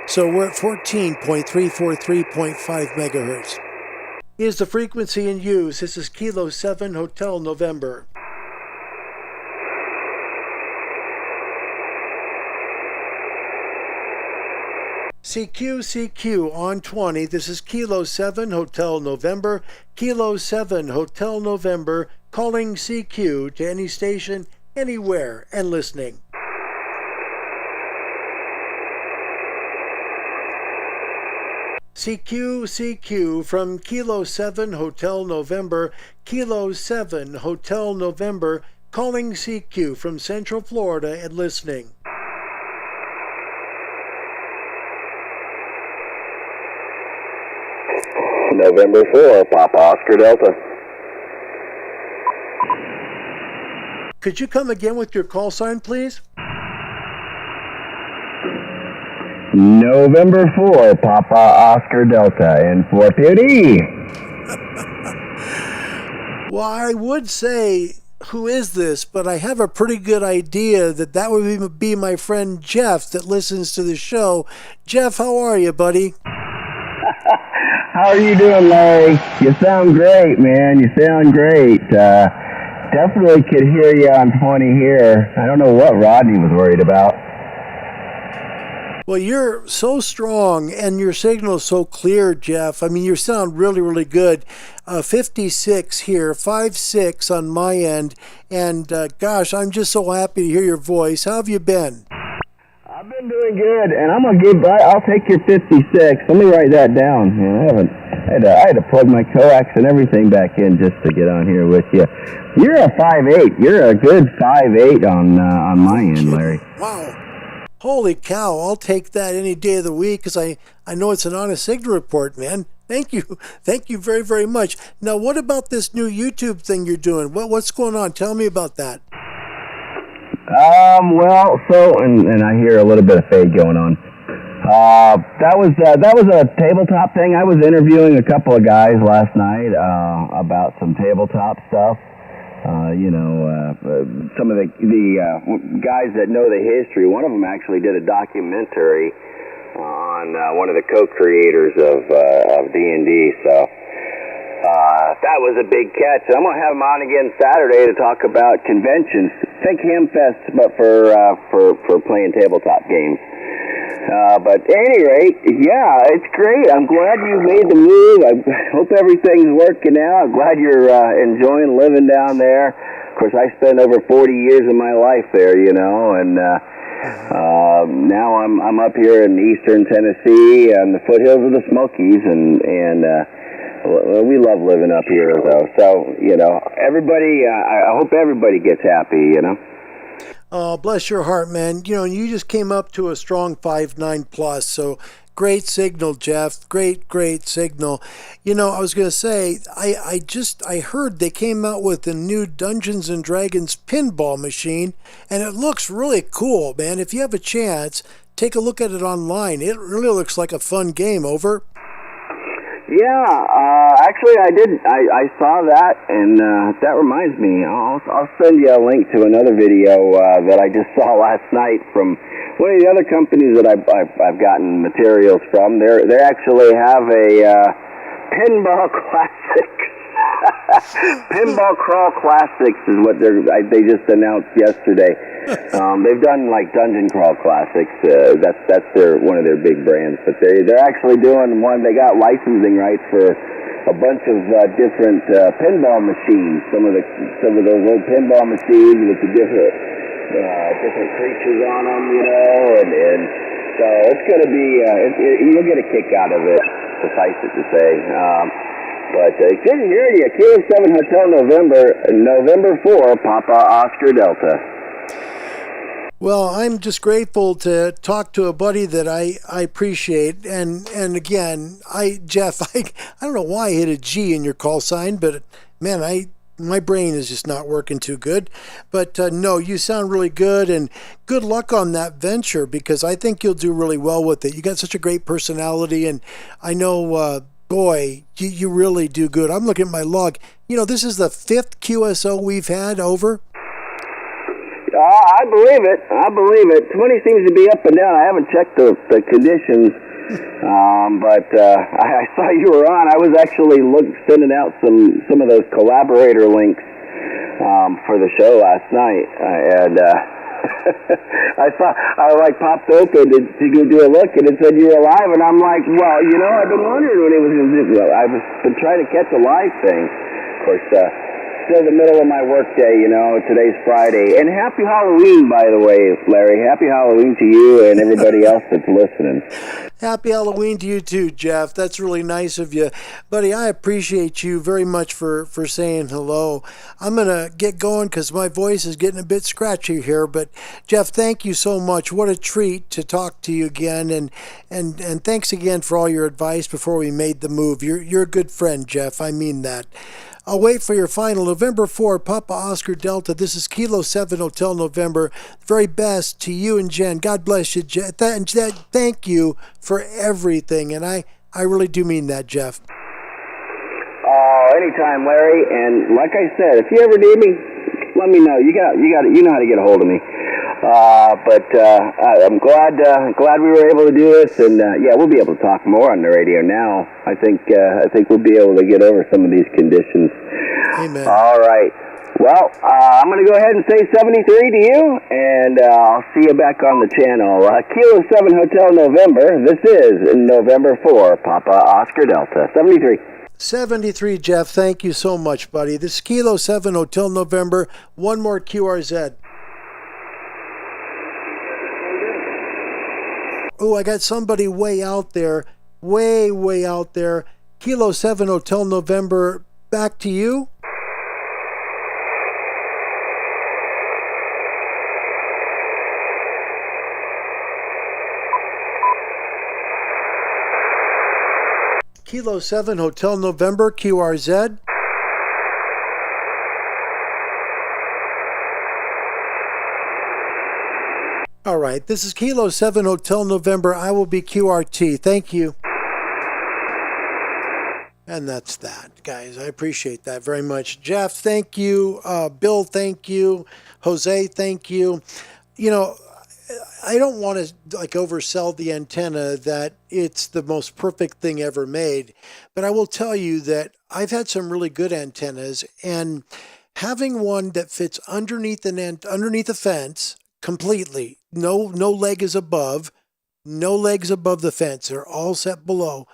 B: So we're at 14.343.5 megahertz. Is the frequency in use? This is Kilo 7 Hotel November. CQ on 20. This is Kilo 7 Hotel November. Kilo 7 Hotel November. Calling CQ to any station, anywhere, and listening. CQ from Kilo 7 Hotel November. Kilo 7 Hotel November. Calling CQ from Central Florida and listening.
T: November 4, Papa Oscar Delta.
B: Could you come again with your call sign, please?
T: November 4, Papa Oscar Delta, and for Beauty.
B: Well, I would say, who is this? But I have a pretty good idea that would be my friend Jeff that listens to the show. Jeff, how are you, buddy?
T: How are you doing, Larry? You sound great, man. You sound great. Definitely could hear you on 20 here. I don't know what Rodney was worried about.
B: Well, you're so strong and your signal is so clear, Jeff. I mean, you sound really, really good. 56 here, 5.6 on my end. And gosh, I'm just so happy to hear your voice. How have you been?
T: I've been doing good, and I'll take your 56. Let me write that down. I had to plug my coax and everything back in just to get on here with you. You're a 5.8. You're a good 5.8 on my end, Larry.
B: Wow. Holy cow, I'll take that any day of the week because I know it's an honest signal report, man. Thank you. Thank you very, very much. Now, what about this new YouTube thing you're doing? What's going on? Tell me about that.
T: And I hear a little bit of fade going on. That was a tabletop thing. I was interviewing a couple of guys last night about some tabletop stuff. Some of the guys that know the history. One of them actually did a documentary on one of the co-creators of D&D. So that was a big catch. I'm gonna have him on again Saturday to talk about conventions. Think Hamfest, but for playing tabletop games. But at any rate, yeah, it's great. I'm glad you made the move. I hope everything's working out. I'm glad you're enjoying living down there. Of course, I spent over 40 years of my life there, and now I'm up here in eastern Tennessee on the foothills of the Smokies, and we love living up here, though. So, everybody, I hope everybody gets happy,
B: Oh, bless your heart, man. You just came up to a strong 5.9 plus, so great signal, Jeff. Great signal. I was going to say, I heard they came out with a new Dungeons & Dragons pinball machine, and it looks really cool, man. If you have a chance, take a look at it online. It really looks like a fun game. Over.
T: Yeah, actually I did. I saw that, and that reminds me. I'll send you a link to another video that I just saw last night from one of the other companies that I've gotten materials from. They actually have a Pinball Classics. Pinball Crawl Classics is what they just announced yesterday. They've done like Dungeon Crawl Classics. That's one of their big brands. But they're actually doing one. They got licensing rights for a bunch of different pinball machines. Some of those old pinball machines with the different creatures on them, and so it's going to be. You'll get a kick out of it. Suffice it to say. But good to hear you. Kilo 7 Hotel November 4, Papa Oscar Delta.
B: Well, I'm just grateful to talk to a buddy that I appreciate. And again, Jeff, I don't know why I hit a G in your call sign, but man, my brain is just not working too good. But no, you sound really good, and good luck on that venture, because I think you'll do really well with it. You got such a great personality, and I know... boy, you really do good. I'm looking at my log. This is the 5th QSO we've had. Over.
T: I believe it. 20 seems to be up and down. I haven't checked the conditions, but I saw you were on. I was actually sending out some of those collaborator links for the show last night, and I popped open to go do a look, and it said you were live, and I'm like, well, I've been wondering when it was. I've been trying to catch a live thing. Of course, still the middle of my workday, you know. Today's Friday. And happy Halloween, by the way, Larry. Happy Halloween to you and everybody else that's listening.
B: Happy Halloween to you too, Jeff. That's really nice of you. Buddy, I appreciate you very much for saying hello. I'm going to get going because my voice is getting a bit scratchy here. But, Jeff, thank you so much. What a treat to talk to you again. And thanks again for all your advice before we made the move. You're a good friend, Jeff. I mean that. I'll wait for your final. November 4, Papa Oscar Delta. This is Kilo 7 Hotel November. Very best to you and Jen. God bless you, Jen. Thank you for everything. And I really do mean that, Jeff.
T: Oh, anytime, Larry. And like I said, if you ever need me, let me know. You know how to get a hold of me. I'm glad we were able to do this, and we'll be able to talk more on the radio now. I think we'll be able to get over some of these conditions.
B: Amen.
T: All right. Well, I'm going to go ahead and say 73 to you, and I'll see you back on the channel. Kilo 7 Hotel November. This is November 4, Papa Oscar Delta. 73.
B: 73, Jeff. Thank you so much, buddy. This is Kilo 7 Hotel November. One more QRZ. Oh, I got somebody way out there. Way out there. Kilo 7 Hotel November. Back to you. Kilo 7 Hotel November, QRZ. All right, this is Kilo 7 Hotel November. I will be QRT. Thank you. And that's that, guys. I appreciate that very much. Jeff, thank you. Bill, thank you. Jose, thank you. You know, I don't want to oversell the antenna that it's the most perfect thing ever made, but I will tell you that I've had some really good antennas, and having one that fits underneath a fence completely, no leg is above, no legs above the fence, they're all set below,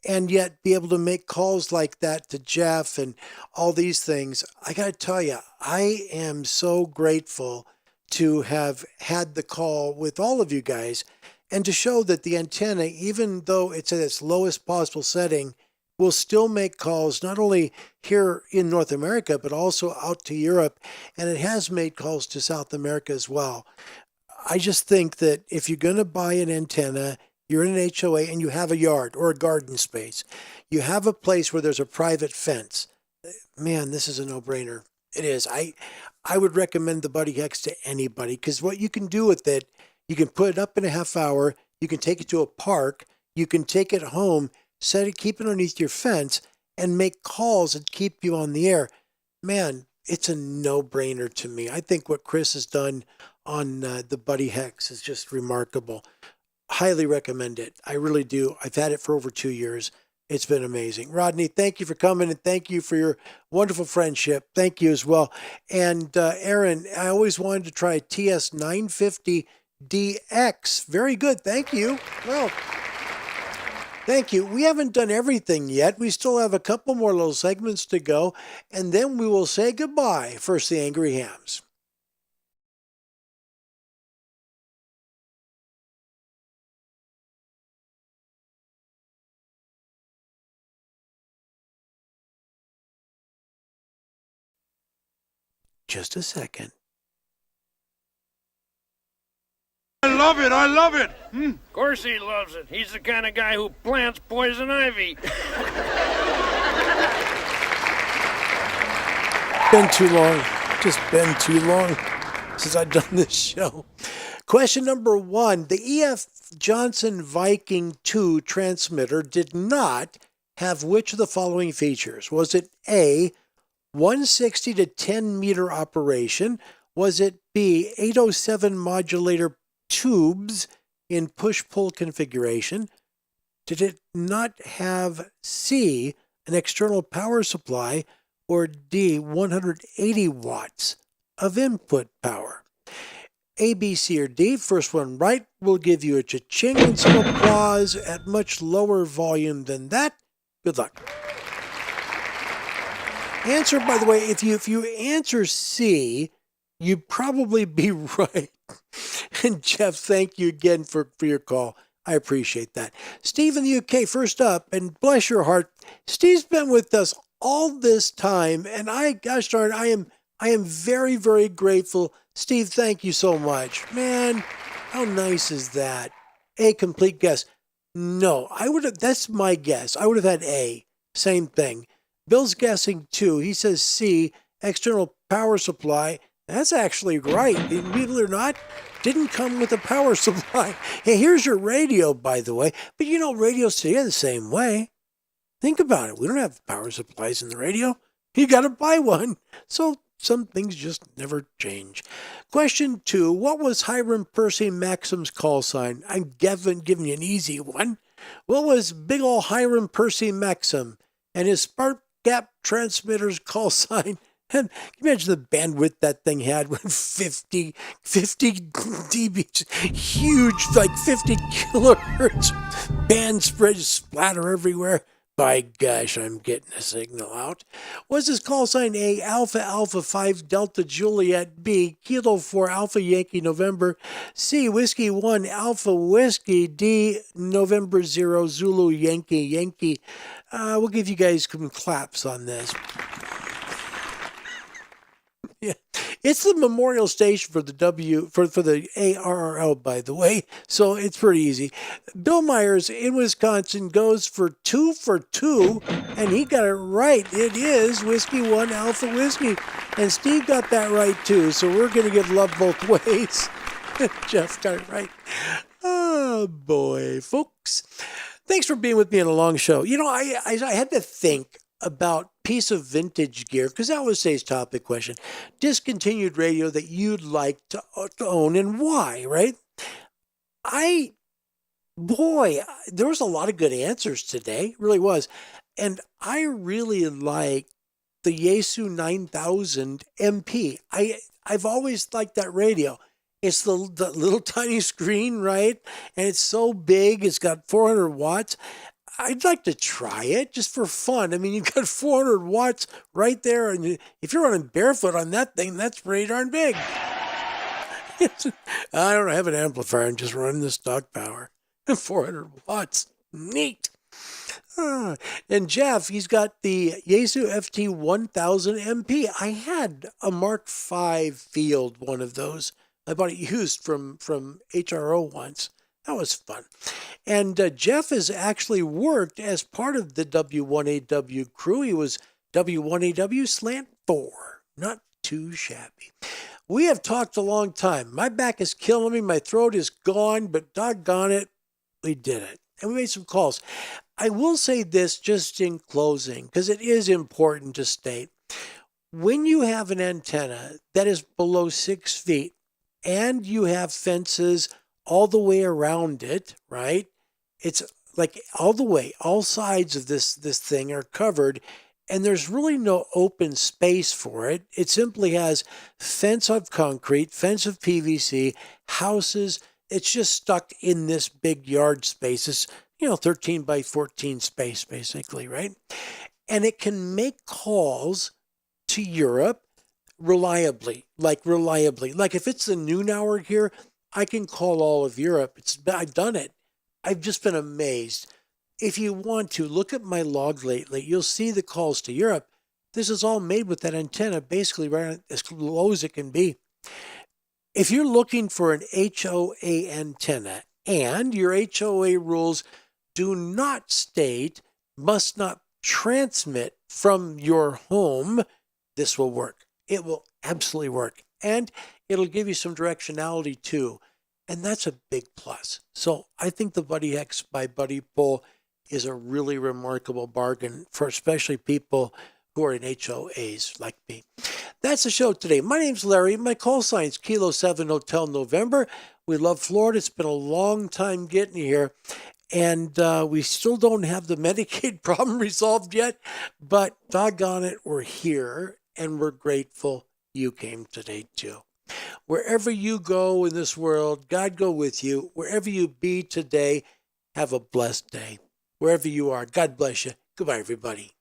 B: and yet be able to make calls like that to Jeff and all these things. I got to tell you, I am so grateful to have had the call with all of you guys, and to show that the antenna, even though it's at its lowest possible setting, will still make calls not only here in North America, but also out to Europe, and it has made calls to South America as well. I just think that if you're going to buy an antenna, you're in an HOA and you have a yard or a garden space, you have a place where there's a private fence, man, this is a no-brainer. It is. I would recommend the BuddiHex to anybody, because what you can do with it, you can put it up in a half hour, you can take it to a park, you can take it home, keep it underneath your fence, and make calls and keep you on the air. Man, it's a no-brainer to me. I think what Chris has done on the BuddiHex is just remarkable. Highly recommend it. I really do. I've had it for over 2 years. It's been amazing. Rodney, thank you for coming, and thank you for your wonderful friendship. Thank you as well. And Aaron, I always wanted to try TS 950DX. Very good. Thank you. Well, thank you. We haven't done everything yet. We still have a couple more little segments to go, and then we will say goodbye. First, the Angry Hams. Just a second.
G: I love it. I love it. Of course he loves it. He's the kind of guy who plants poison ivy.
B: Been too long. Just been too long since I've done this show. Question number 1. The EF Johnson Viking 2 transmitter did not have which of the following features? Was it A, 160 to 10 meter operation? Was it B, 807 modulator tubes in push-pull configuration? Did it not have C, an external power supply, or D, 180 watts of input power? A, B, C, or D. First one right will give you a cha-ching and some applause at much lower volume than that. Good luck. Answer, by the way, if you answer C, you'd probably be right. And Jeff, thank you again for your call. I appreciate that. Steve in the UK, first up, and bless your heart, Steve's been with us all this time, and gosh darn, I am very, very grateful. Steve, thank you so much. Man, how nice is that? A, complete guess. No, that's my guess. I would have had A. Same thing. Bill's guessing 2. He says C, external power supply. That's actually right. Believe it or not, didn't come with a power supply. Hey, here's your radio, by the way. But you know, radios today are the same way. Think about it. We don't have power supplies in the radio. You got to buy one. So some things just never change. Question 2. What was Hiram Percy Maxim's call sign? I'm giving you an easy one. What was big ol' Hiram Percy Maxim and his spark gap transmitter's call sign? And can you imagine the bandwidth that thing had with 50 dB, huge, like 50 kilohertz band spread splatter everywhere. By gosh, I'm getting a signal out. Was his call sign A, Alpha Alpha 5 Delta Juliet, B, Kilo 4 Alpha Yankee November, C, Whiskey 1 Alpha Whiskey, D, November 0 Zulu Yankee Yankee? We'll give you guys some claps on this. Yeah, it's the memorial station for the for the ARRL, by the way, so it's pretty easy. Bill Myers in Wisconsin goes for 2 for 2, and he got it right. It is Whiskey 1 Alpha Whiskey, and Steve got that right too. So we're gonna give love both ways. Jeff got it right. Oh boy, folks! Thanks for being with me on a long show. You know, I had to think about piece of vintage gear, because that was today's topic question. Discontinued radio that you'd like to own and why, right? There was a lot of good answers today, really was. And I really like the Yaesu 9000 MP. I've always liked that radio. It's the little tiny screen, right? And it's so big, it's got 400 watts. I'd like to try it just for fun. I mean, you've got 400 watts right there, and if you're running barefoot on that thing, that's pretty darn big. I don't have an amplifier. I'm just running the stock power. 400 watts. Neat. And Jeff, he's got the Yaesu FT 1000 MP. I had a Mark V Field, one of those. I bought it used from HRO once. That was fun. And Jeff has actually worked as part of the W1AW crew. He was W1AW Slant 4. Not too shabby. We have talked a long time. My back is killing me. My throat is gone, but doggone it, we did it. And we made some calls. I will say this just in closing, because it is important to state. When you have an antenna that is below 6 feet and you have fences all the way around it, right? It's like all sides of this thing are covered, and there's really no open space for it. It simply has fence of concrete, fence of PVC, houses. It's just stuck in this big yard space. It's, 13 by 14 space, basically, right? And it can make calls to Europe reliably. Like if it's the noon hour here, I can call all of Europe. I've done it. I've just been amazed. If you want to, look at my log lately. You'll see the calls to Europe. This is all made with that antenna, basically right as low as it can be. If you're looking for an HOA antenna and your HOA rules do not state, must not transmit from your home, this will work. It will absolutely work. And it'll give you some directionality too. And that's a big plus. So I think the BuddiHex by BuddiPole is a really remarkable bargain for especially people who are in HOAs like me. That's the show today. My name's Larry. My call sign's Kilo 7 Hotel November. We love Florida. It's been a long time getting here. And we still don't have the Medicaid problem resolved yet. But doggone it, we're here. And we're grateful you came today too. Wherever you go in this world, God go with you. Wherever you be today, have a blessed day. Wherever you are, God bless you. Goodbye, everybody.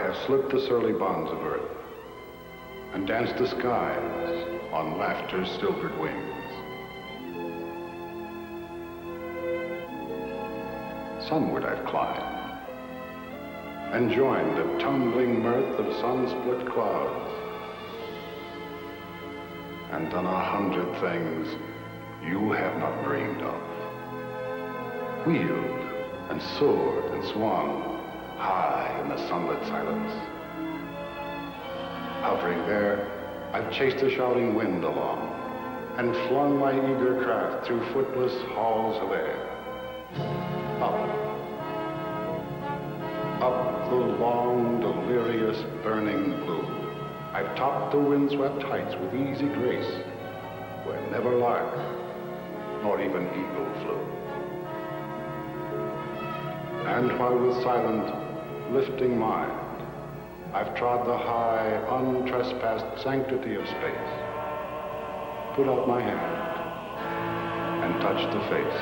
U: have slipped the surly bonds of earth and danced the skies on laughter's silvered wings. Sunward I've climbed and joined the tumbling mirth of sun-split clouds, and done 100 things you have not dreamed of. Wheeled and soared and swung high in the sunlit silence. Hovering there, I've chased the shouting wind along and flung my eager craft through footless halls of air. Up the long, delirious, burning blue, I've topped the windswept heights with easy grace, where never lark nor even eagle flew. And while with silent, lifting mind, I've trod the high, untrespassed sanctity of space, put out my hand and touched the face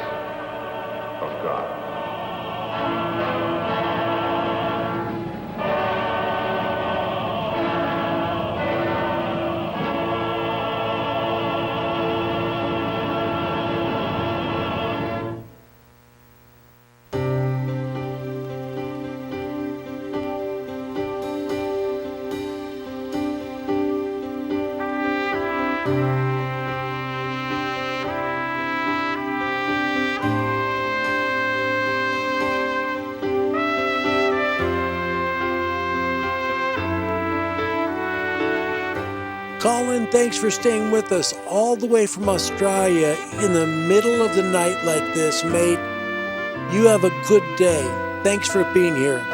U: of God.
B: Colin, thanks for staying with us all the way from Australia in the middle of the night like this, mate. You have a good day. Thanks for being here.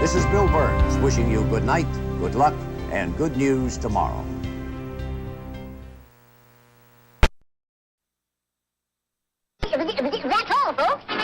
V: This is Bill Burns wishing you good night, good luck, and good news tomorrow.
R: That's all, folks.